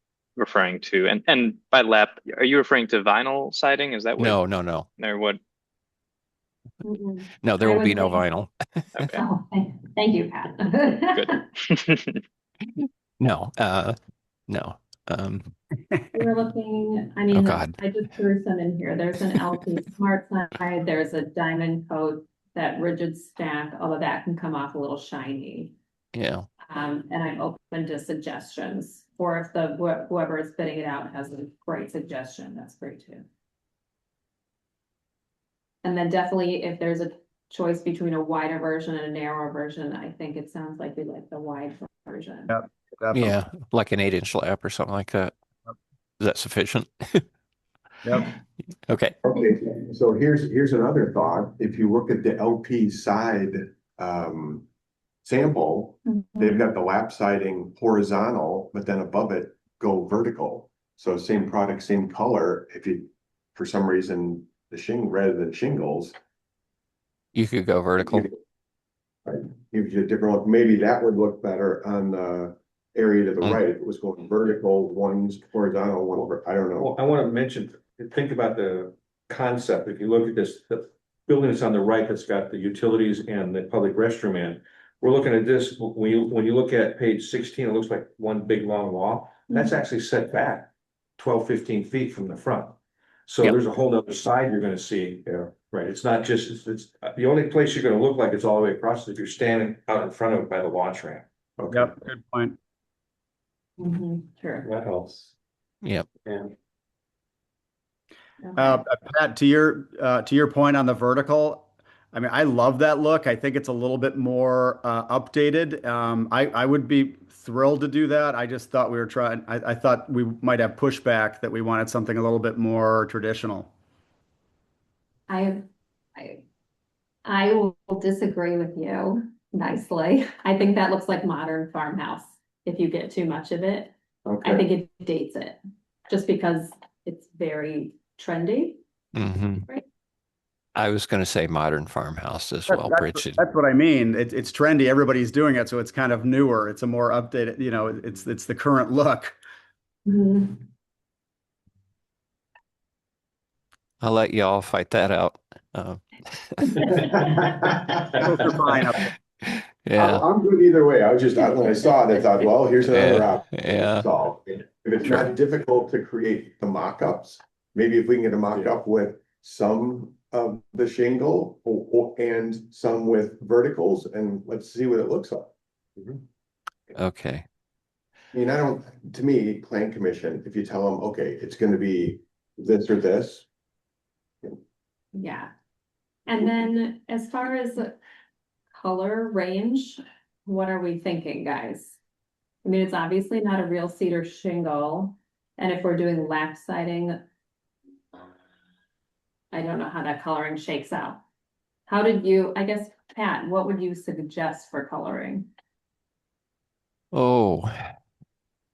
referring to? And by lap, are you referring to vinyl siding? Is that what, No. or what? Mhm. No, there I will be would no think- vinyl. Okay, Oh, thank you, Pat. good. No, no. Um, We're looking, I oh mean, God. I just threw some in here. There's an LP Smart Side, there's a diamond coat, that rigid stack, all of that can come off a little shiny. Yeah. And I'm open to suggestions, or if whoever is bidding it out has a great suggestion, that's great too. And then definitely if there's a choice between a wider version and a narrower version, I think it sounds like we like the wide version. Yep. Definitely. Yeah. Like an 8-inch lap or something like that. Is that sufficient? Yep. Okay. Okay, so here's another thought. If you look at the LP side sample, they've got the lap siding horizontal, but then above it go vertical. So same product, same color. If you, for some reason, rather than shingles, You could go vertical. right, gives you a different look. Maybe that would look better on the area to the Mm. right. If it was going vertical, one's horizontal, one over, I don't know. Well, I want to mention, think about the concept. If you look at this, the building that's on the right that's got the utilities and the public restroom in. We're looking at this, when you look at page 16, it looks like one big long wall. That's actually set back 12, 15 feet from the front. So Yep. there's a whole nother side you're gonna see there, right? It's not just, it's the only place you're gonna look like it's all the way across is if you're standing out in front of it by the launch ramp. Okay. Yep. Good point. Sure. That helps. Yep. Yeah. Pat, to your point on the vertical, I mean, I love that look. I think it's a little bit more updated. I would be thrilled to do that. I just thought we were trying. I thought we might have pushback that we wanted something a little bit more traditional. I, I will disagree with you nicely. I think that looks like modern farmhouse. If you get too much of it, I Okay. think it dates it, just because it's very trendy. Hmm. Right. I was going to say modern farmhouse as well, Bridget. That's what I mean. It's trendy. Everybody's doing it, so it's kind of newer. It's a more updated. It's the current look. Mhm. I'll let you all fight that out. Both are fine up there. Yeah. I'm good either way. When I saw it, I thought, well, here's another Yeah, option. yeah. So if it's Sure. not difficult to create the mock-ups, maybe if we can get a mock-up with some of the shingle and some with verticals, and let's see what it looks like. Okay. I mean, to me, plan commission, if you tell them, okay, it's gonna be this or this. Yeah. And then as far as the color range, what are we thinking, guys? I mean, it's obviously not a real cedar shingle, and if we're doing lap siding, I don't know how that coloring shakes out. I guess, Pat, what would you suggest for coloring? Oh,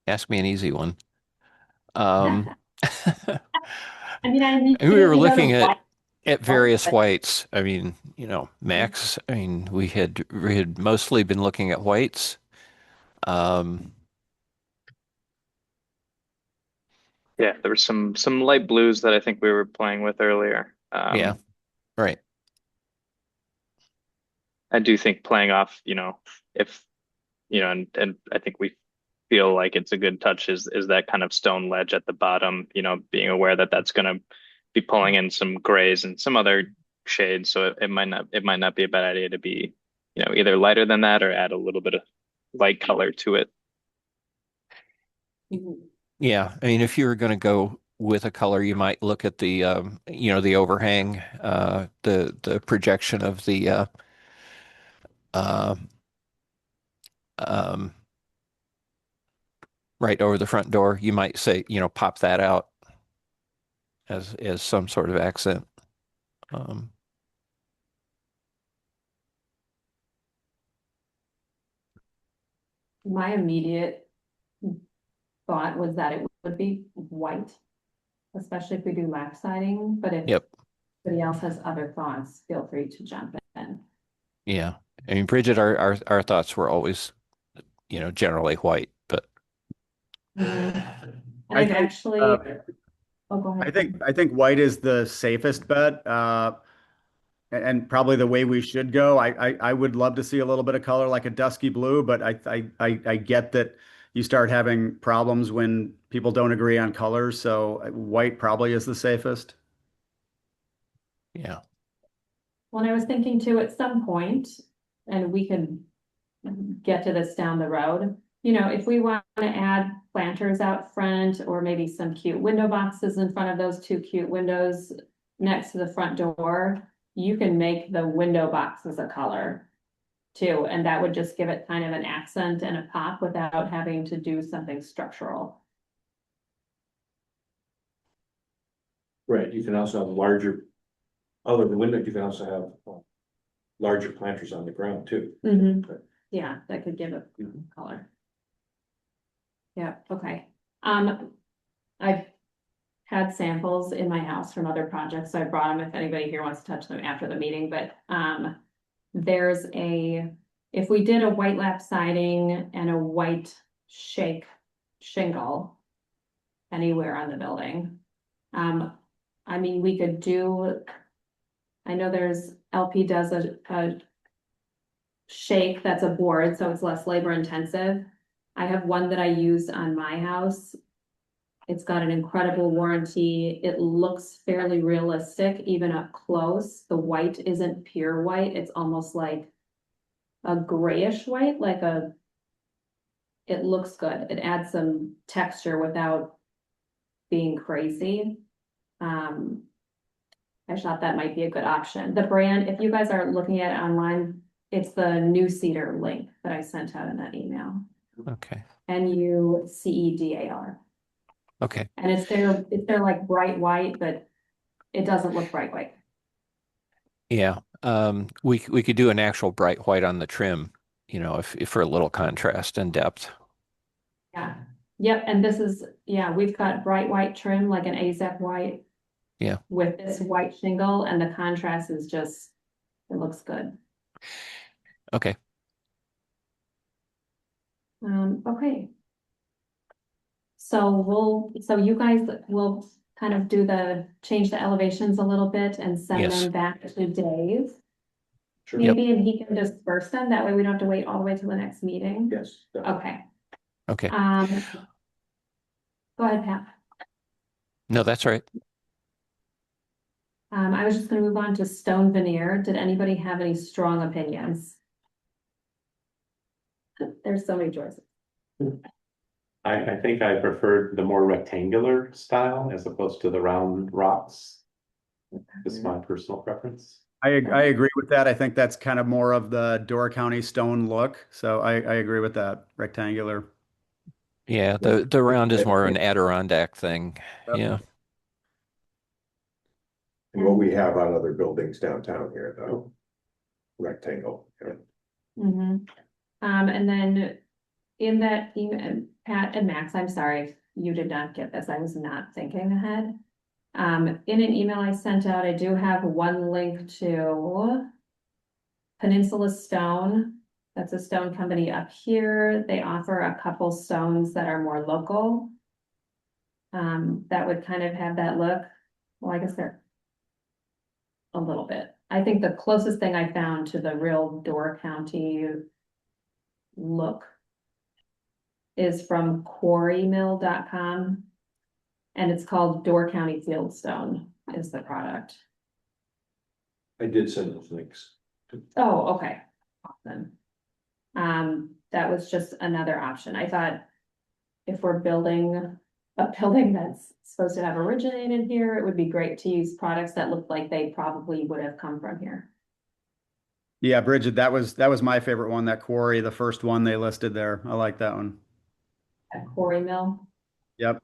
ask me an easy one. Um, I mean, we were looking the white- at various whites. I mean, Max, I mean, we had mostly been looking at whites. Um, Yeah, there were some light blues that I think we were playing with earlier. yeah, right. I do think playing off, if and I think we feel like it's a good touch is that kind of stone ledge at the bottom, being aware that that's going to be pulling in some grays and some other shades. So it might not be a bad idea to be, either lighter than that or add a little bit of light color to it. Mhm. Yeah, I mean, if you were going to go with a color, you might look at the overhang, the projection of the uh, um, right over the front door. You might say, pop that out as some sort of accent. Um, My immediate thought was that it would be white, especially if we do lap siding, but if yep. anybody else has other thoughts, feel free to jump in. Yeah. I mean, Bridget, our thoughts were always, generally white, but And I've think, actually, uh, oh, go I ahead. think white is the safest bet, and probably the way we should go. I would love to see a little bit of color like a dusky blue, but I get that you start having problems when people don't agree on colors. So white probably is the safest. Yeah. Well, and I was thinking too, at some point, and we could get to this down the road. You know, if we want to add planters out front or maybe some cute window boxes in front of those two cute windows next to the front door, you can make the window boxes a color too. And that would just give it kind of an accent and a pop without having to do something structural. Right, you can also have larger, other than windows, you can also have larger planters on the ground too. Yeah, that could give it Mhm. color. Yeah, okay. I've had samples in my house from other projects, so I brought them if anybody here wants to touch them after the meeting, but there's if we did a white lap siding and a white shake shingle anywhere on the building, I mean, we could do, I know there's LP does a shake that's a board, so it's less labor intensive. I have one that I used on my house. It's got an incredible warranty. It looks fairly realistic, even up close. The white isn't pure white. It's almost like a grayish white, it looks good. It adds some texture without being crazy. I thought that might be a good option. The brand, if you guys are looking at it online, it's the New Cedar link that I sent out in that email. Okay. NUCEDAR. Okay. And it's their like bright white, but it doesn't look bright white. Yeah. We could do an actual bright white on the trim, you know, if for a little contrast and depth. Yeah. Yep. And this is, yeah, we've got bright white trim, like an AZEC white. Yeah. With this white shingle, and the contrast is just, it looks good. Okay. Okay. So you guys will kind of change the elevations a little bit and send Yes. them back to Dave. Sure. Maybe, and he can disperse them. That way we don't have to wait all the way to the next meeting. Yes. definitely. Okay. Okay. Go ahead, Pat. No, that's right. I was just gonna move on to stone veneer. Did anybody have any strong opinions? There's so many choices. I think I preferred the more rectangular style as opposed to the round rocks. Just my personal preference. I agree with that. I think that's kind of more of the Door County stone look. So I agree with that rectangular. Yeah, the round is more an Adirondack thing. Yep. Yeah. And what we have on other buildings downtown here, though, rectangle. And then in that email, Pat and Max, I'm sorry, you did not get this. I was not thinking ahead. In an email I sent out, I do have one link to Peninsula Stone. That's a stone company up here. They offer a couple stones that are more local. That would kind of have that look. Well, I guess they're a little bit. I think the closest thing I found to the real Door County look is from quarrymill.com. And it's called Door County Fieldstone is the product. I did send those links. Oh, okay. Awesome. That was just another option. I thought if we're building a building that's supposed to have originated here, it would be great to use products that look like they probably would have come from here. Yeah, Bridget, that was my favorite one, that quarry, the first one they listed there. I like that one. At Quarry Mill. Yep.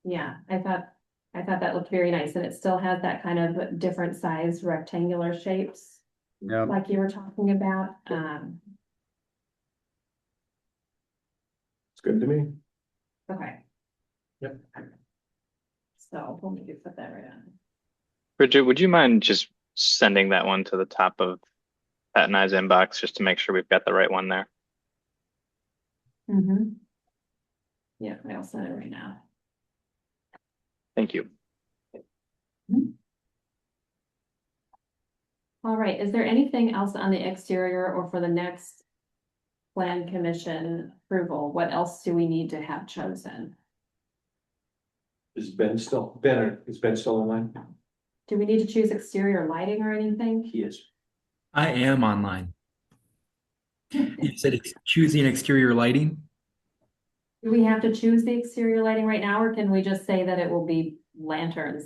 Yeah, I thought that looked very nice, and it still has that kind of different size rectangular shapes. Yep. Like you were talking about. It's good to me. Okay. Yep. So we'll need to put that right on. Bridget, would you mind just sending that one to the top of Pat and I's inbox just to make sure we've got the right one there? Yeah, I'll send it right now. Thank you. All right, is there anything else on the exterior or for the next plan commission approval? What else do we need to have chosen? Is Ben still online? Do we need to choose exterior lighting or anything? He is. I am online. You said choosing exterior lighting? Do we have to choose the exterior lighting right now, or can we just say that it will be lanterns?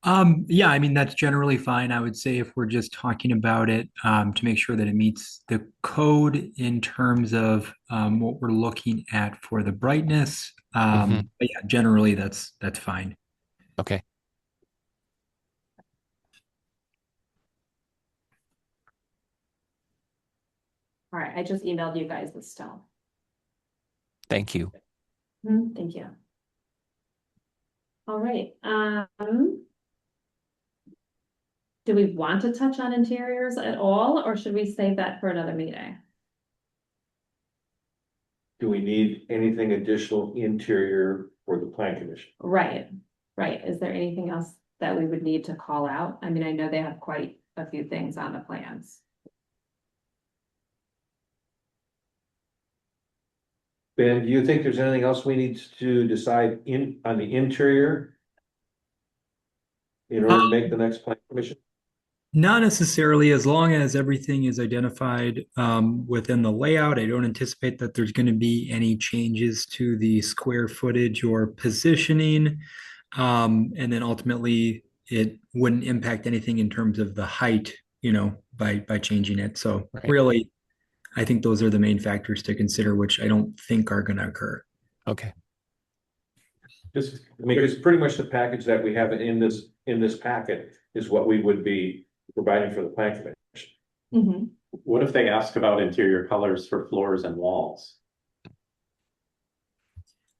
Yeah, I mean, that's generally fine. I would say if we're just talking about it, to make sure that it meets the code in terms of, what we're looking at for the brightness. But yeah, generally that's fine. Okay. All right, I just emailed you guys this still. Thank you. Thank you. All right, do we want to touch on interiors at all, or should we save that for another meeting? Do we need anything additional interior for the plan commission? Right, right. Is there anything else that we would need to call out? I mean, I know they have quite a few things on the plans. Ben, do you think there's anything else we need to decide on the interior? In order to make the next plan commission? Not necessarily, as long as everything is identified within the layout. I don't anticipate that there's going to be any changes to the square footage or positioning. And then ultimately, it wouldn't impact anything in terms of the height, by changing it. So Right. really, I think those are the main factors to consider, which I don't think are going to occur. Okay. It's pretty much the package that we have in this packet is what we would be providing for the plan commission. What if they ask about interior colors for floors and walls?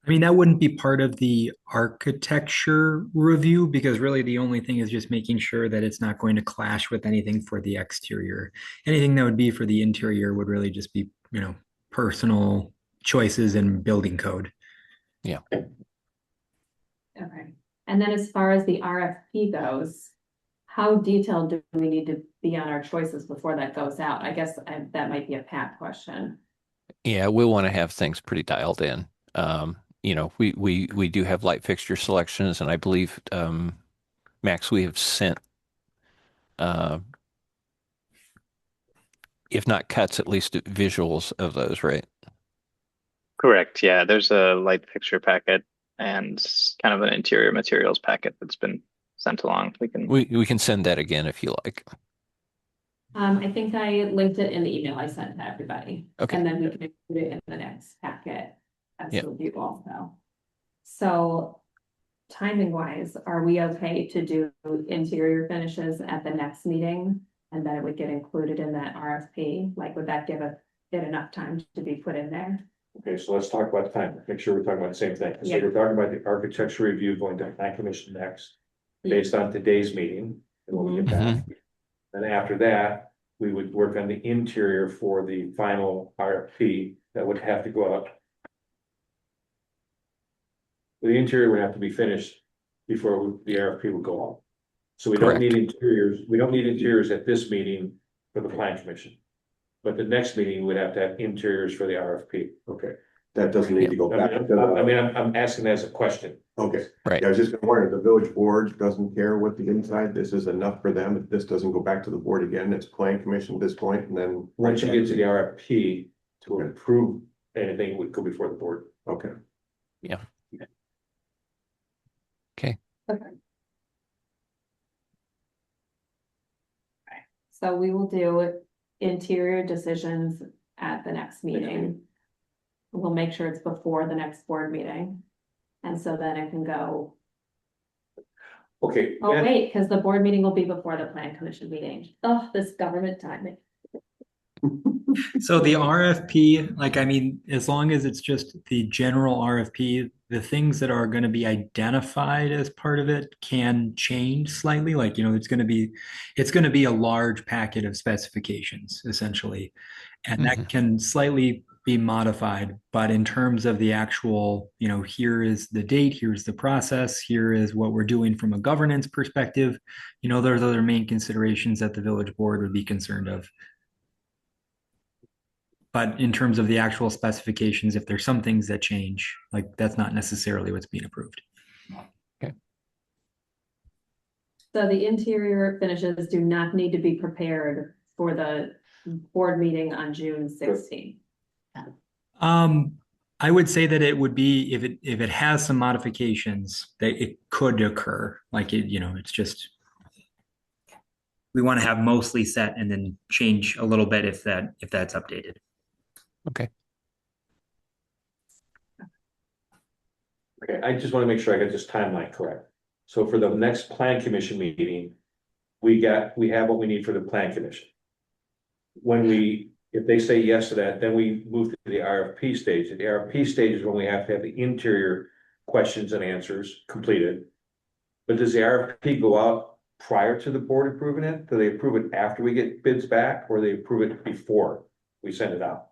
I mean, that wouldn't be part of the architecture review because really the only thing is just making sure that it's not going to clash with anything for the exterior. Anything that would be for the interior would really just be, personal choices in building code. Yeah. Okay. And then as far as the RFP goes, how detailed do we need to be on our choices before that goes out? I guess that might be a Pat question. Yeah, we'll want to have things pretty dialed in. We do have light fixture selections, and I believe, Max, we have sent, if not cuts, at least visuals of those, right? Correct. Yeah, there's a light fixture packet and kind of an interior materials packet that's been sent along. We can send that again if you like. I think I linked it in the email I sent to everybody. Okay. And then we can include it in the next packet as a review also. So timing wise, are we okay to do interior finishes at the next meeting? And then it would get included in that RFP? Like, would that give it enough time to be put in there? Okay, so let's talk about the time. Make sure we're talking about the same thing. So Yeah. we're talking about the architecture review going to the plan commission next, based on today's meeting, and when we get back. And after that, we would work on the interior for the final RFP that would have to go out. The interior would have to be finished before the RFP would go out. So we don't need interiors at this meeting for the plan commission. But the next meeting would have to have interiors for the RFP. Okay, that doesn't need to go back. I'm asking as a question. Okay. Right. Yeah, I was just gonna wonder, the village board doesn't care what the inside, this is enough for them, if this doesn't go back to the board again, it's plan commission at this point, and then. Once you get to the RFP to approve anything would go before the board. Okay. Yeah. Okay. Okay. So we will do interior decisions at the next meeting. We'll make sure it's before the next board meeting. And so then it can go. Okay. Oh, wait, because the board meeting will be before the plan commission meeting. Oh, this government timing. So the RFP, as long as it's just the general RFP, the things that are going to be identified as part of it can change slightly. It's going to be a large packet of specifications essentially, and that can slightly be modified, but in terms of the actual, here is the date, here's the process, here is what we're doing from a governance perspective, those are main considerations that the village board would be concerned of. But in terms of the actual specifications, if there's some things that change, like that's not necessarily what's being approved. So the interior finishes do not need to be prepared for the board meeting on June 16th. I would say that it would be if it has some modifications that it could occur. Like it's just we want to have mostly set and then change a little bit if that's updated. Okay. Okay, I just want to make sure I got this timeline correct. So for the next plan commission meeting, we have what we need for the plan commission. If they say yes to that, then we move to the RFP stage. The RFP stage is when we have to have the interior questions and answers completed. But does the RFP go out prior to the board approving it? Do they approve it after we get bids back, or they approve it before we send it out?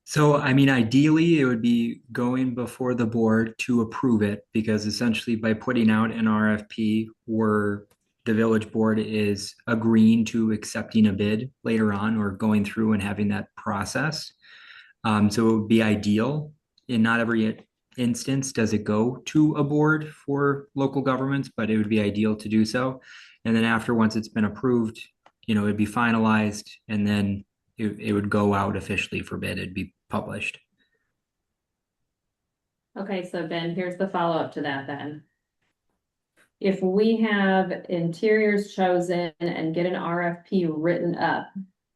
So, I mean, ideally, it would be going before the board to approve it, because essentially by putting out an RFP where the village board is agreeing to accepting a bid later on or going through and having that process. So it would be ideal. In not every instance does it go to a board for local governments, but it would be ideal to do so. And then after, once it's been approved, it'd be finalized, and then it would go out officially for bid. It'd be published. Okay, so Ben, here's the follow-up to that then. If we have interiors chosen and get an RFP written up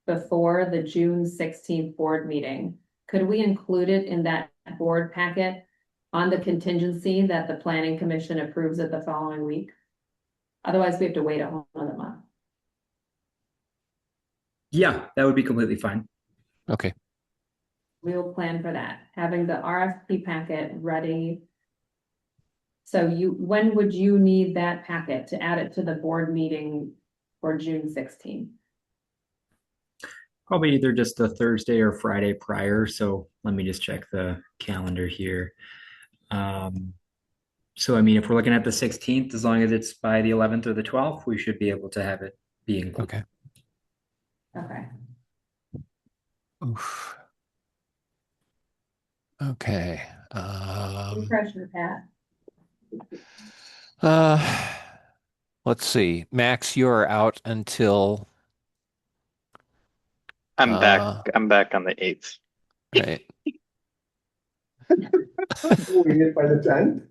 before the June 16th board meeting, could we include it in that board packet on the contingency that the planning commission approves it the following week? Otherwise, we have to wait a whole other month. Yeah, that would be completely fine. Okay. We'll plan for that, having the RFP packet ready. So when would you need that packet to add it to the board meeting for June 16th? Probably either just the Thursday or Friday prior. So let me just check the calendar here. So, I mean, if we're looking at the 16th, as long as it's by the 11th or the 12th, we should be able to have it be included. Okay. Okay. Oof. Okay. Pressure, Pat. Let's see. Max, you're out until I'm back on the 8th. right. We hit by the 10th?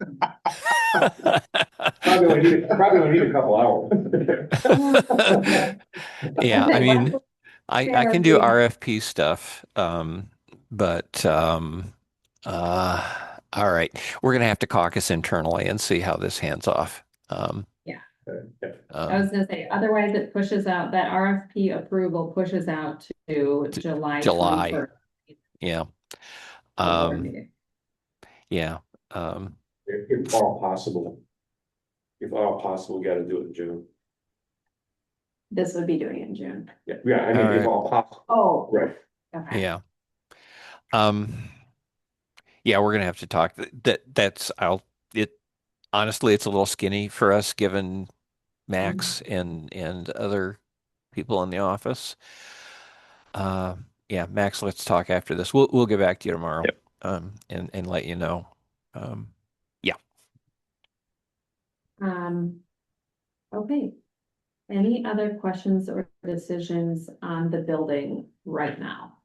Probably only need a couple hours. Yeah, I mean, I can do RFP stuff, but all right, we're gonna have to caucus internally and see how this hands off. I was gonna say, otherwise it pushes out, that RFP approval pushes out to July. July. 21st. Yeah. Board meeting. Yeah. If all possible, we got to do it in June. This would be doing it in June. Yeah, I mean, if all possible. Oh, Right. okay. Yeah. Yeah, we're gonna have to talk. Honestly, it's a little skinny for us given Max and other people in the office. Yeah, Max, let's talk after this. We'll get back to you tomorrow. Yep. And let you know. Yeah. Okay. Any other questions or decisions on the building right now?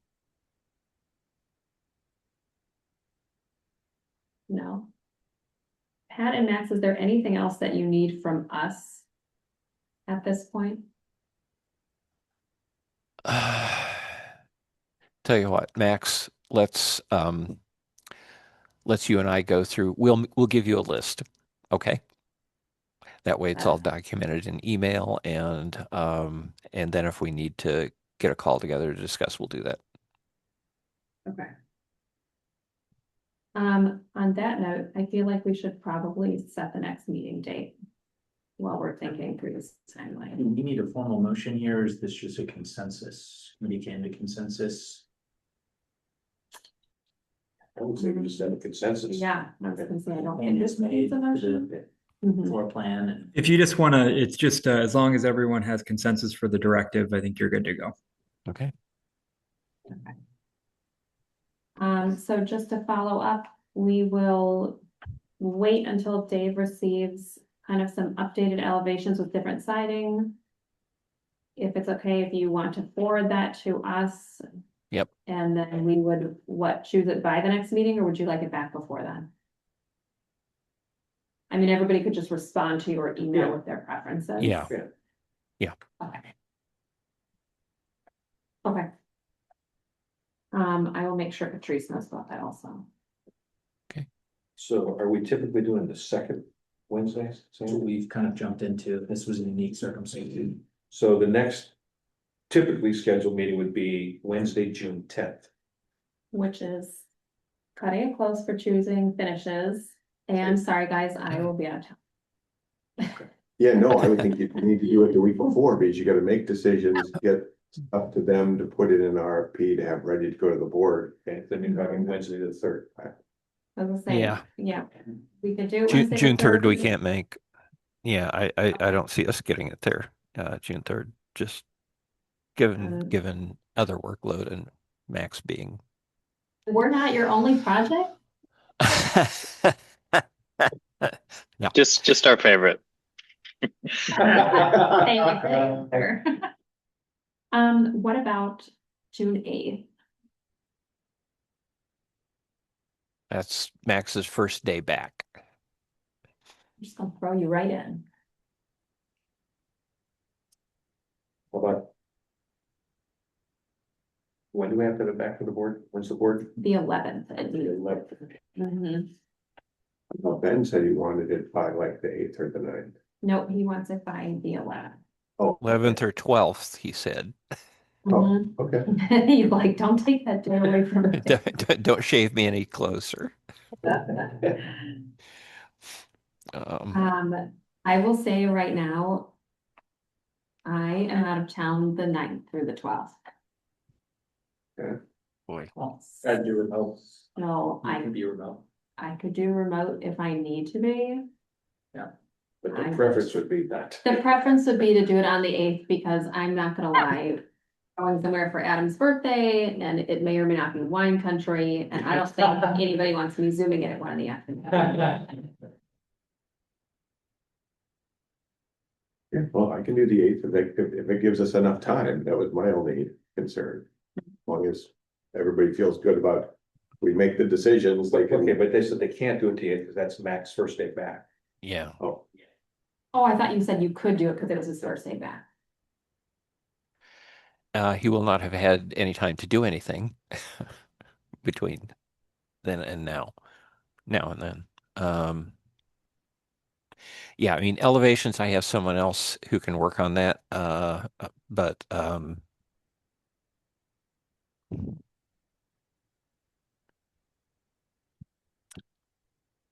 No. Pat and Max, is there anything else that you need from us at this point? Tell you what, Max, let's you and I go through. We'll give you a list. Okay. That way it's all documented in email, and then if we need to get a call together to discuss, we'll do that. Okay. On that note, I feel like we should probably set the next meeting date. while we're thinking through this timeline. Do we need a formal motion here, or is this just a consensus? We came to consensus. I would say we just have a consensus. Yeah, I was gonna say, I don't think And this it's made needs a to motion. the Mhm. floor plan and. If you just want to, it's just as long as everyone has consensus for the directive, I think you're good to go. Okay. So just to follow up, we will wait until Dave receives kind of some updated elevations with different siding. If it's okay, if you want to forward that to us. Yep. And then we would, choose it by the next meeting, or would you like it back before then? I mean, everybody could just respond to your email Yeah. with their preferences. Yeah. Okay. Okay. I will make sure Patrice knows about that also. So are we typically doing the second Wednesdays? So we've kind of jumped into, this was a unique circumstance. So the next typically scheduled meeting would be Wednesday, June 10th. Which is cutting it close for choosing finishes. And sorry, guys, I will be out of town. Yeah, no, I would think you need to do it the week before, because you gotta make decisions, get up to them to put it in RFP to have ready to go to the board. Okay, then you're talking Wednesday the 3rd. I was gonna say, Yeah. yeah, we could do. June, Wednesday the June 3rd, we 3rd. can't make. Yeah, I don't see us getting it there, June 3rd, just given other workload and Max being. We're not your only project? No. Just our favorite. What about June 8th? That's Max's first day back. I'm just gonna throw you right in. How about? When do we have to go back to the board? When's the board? The 11th. The 11th. Mhm. Ben said he wanted it by like the 8th or the 9th. Nope, he wants it by the 11th. Oh, 11th or 12th, he said. Mhm. okay. You're like, don't take that day away from me. Don't shave me any closer. I will say right now, I am out of town the 9th through the 12th. Boy. Gotta do remote. No, I can be remote. I could do remote if I need to be. But the preference would be that. The preference would be to do it on the 8th, because I'm not gonna lie, going somewhere for Adam's birthday, and it may or may not be wine country, and I don't think anybody wants me zooming in at 1 in the afternoon. Yeah, well, I can do the 8th if it gives us enough time. That was my only concern. As long as everybody feels good about, we make the decisions, like. Okay, but they said they can't do it to you because that's Max's first day back. Yeah. Oh, Oh, I thought you said you could do it because it was his first day back. He will not have had any time to do anything between then and now and then. Yeah, I mean, elevations, I have someone else who can work on that. But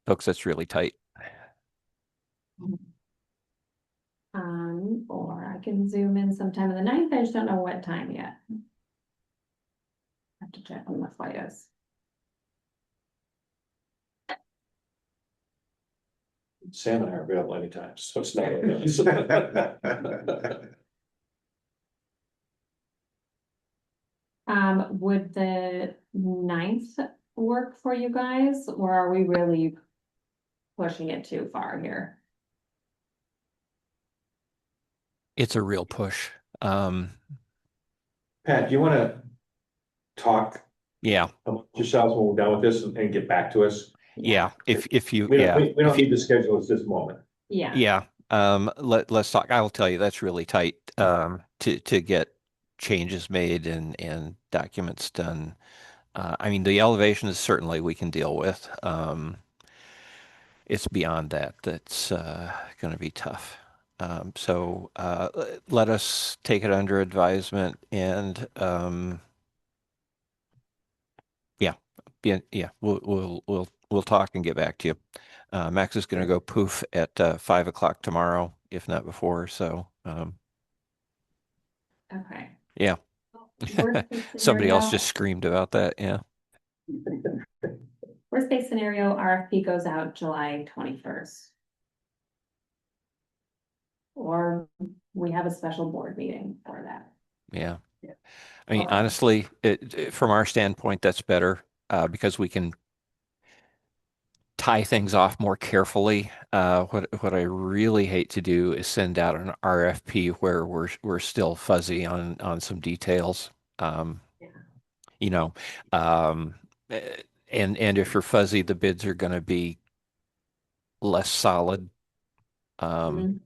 folks, that's really tight. Or I can zoom in sometime on the 9th. I just don't know what time yet. I have to check on the flight is. Sam and I are available anytime, so it's not. Would the 9th work for you guys, or are we really pushing it too far here? It's a real push. Pat, do you want to talk Yeah, amongst yourselves when we're done with this and get back to us? yeah. If you, We yeah, don't need to schedule this moment. Yeah. yeah. Let's talk. I'll tell you, that's really tight. To get changes made and documents done. I mean, the elevations certainly we can deal with. It's beyond that that's going to be tough. So let us take it under advisement and we'll talk and get back to you. Max is going to go poof at 5 o'clock tomorrow, if not before. So, Okay. yeah. Worst case Somebody else scenario- just screamed about that. Yeah. Worst case scenario, RFP goes out July 21st. Or we have a special board meeting for that. Yeah. I mean, honestly, from our standpoint, that's better because we can tie things off more carefully. What I really hate to do is send out an RFP where we're still fuzzy on some details. Yeah. You know, um, and if you're fuzzy, the bids are going to be less solid. Mhm.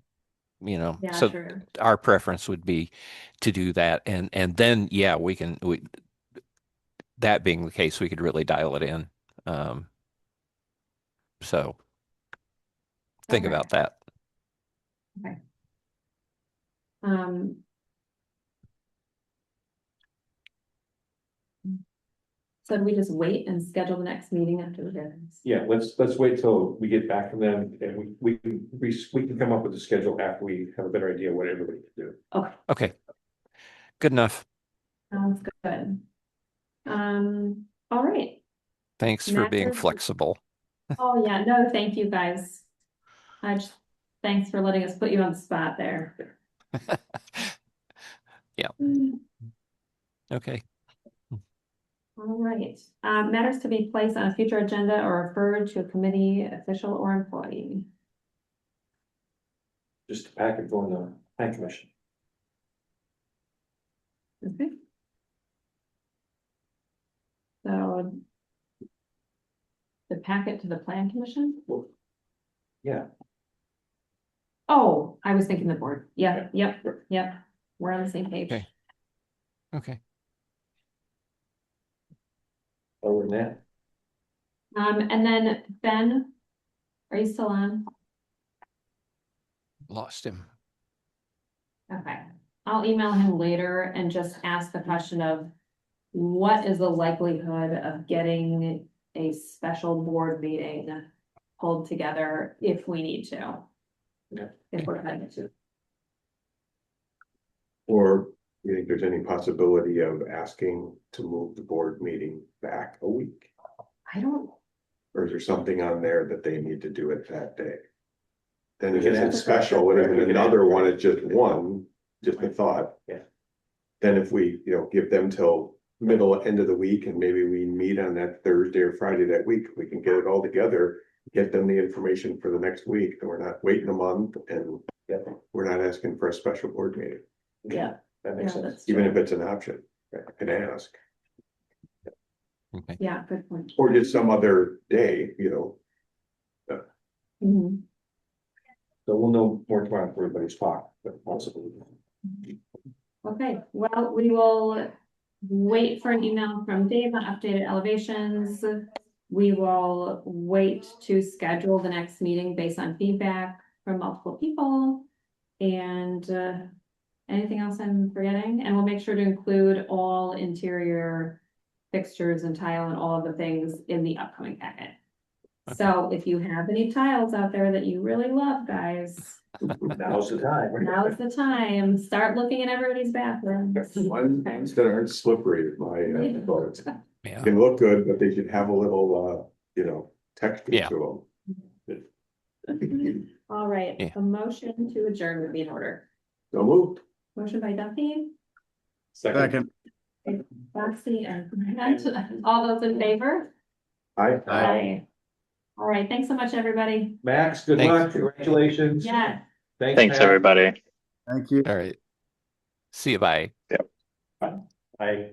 You know, Yeah, so true. our preference would be to do that, and then yeah, that being the case, we could really dial it in. So think Okay. about that. Okay. Um. So do we just wait and schedule the next meeting after the bids? Yeah, let's wait till we get back from them and we can come up with a schedule after we have a better idea what everybody can do. Okay, Okay, good enough. sounds good. All right. Thanks for being Matters- flexible. Oh, yeah, no, thank you, guys. Thanks for letting us put you on the spot there. Yeah. Okay. All right, matters to be placed on a future agenda or referred to a committee, official or employee. Just a packet going to the plan commission. Okay. So. The packet to the plan commission? Yeah. Oh, I was thinking the board. Yeah, yep, yep. We're on the same page. Okay. Okay. Other than that, And then Ben, are you still on? Lost him. Okay, I'll email him later and just ask the question of what is the likelihood of getting a special board meeting pulled together if we need to? Yeah. If we're heading to. Or you think there's any possibility of asking to move the board meeting back a week? I don't, Or is there something on there that they need to do it that day? Then if We can it's ask- special, and if we can another ask- one is just one, just a thought. Yeah. Then if we, give them till middle, end of the week, and maybe we meet on that Thursday or Friday that week, we can get it all together. Get them the information for the next week, and we're not waiting a month, and we're not asking for a special board meeting, yeah, that makes yeah, sense. that's even true. if it's an option. I can ask, Okay. Yeah, good point. or just some other day, Mhm. So we'll know more tomorrow if everybody's talked, but possibly. Okay, well, we will wait for an email from Dave on updated elevations. We will wait to schedule the next meeting based on feedback from multiple people. And anything else I'm forgetting? And we'll make sure to include all interior fixtures and tile and all of the things in the upcoming packet. So if you have any tiles out there that you really love, guys, Now's the time. now's the time. Start looking at everybody's bathrooms. ones that aren't slippery, my thoughts. Yeah. Can look good, but they should have a little, texture Yeah. to them. All right, Yeah. a motion to adjourn would be in order. So moved. Motion by Duffy, Second. Foxy, and Grant. All those in favor? Aye. All right, thanks so much, everybody. Max, good Thanks. luck, congratulations. Yeah. Thanks, Matt. everybody. Thank you. All right. See you. Bye. Bye.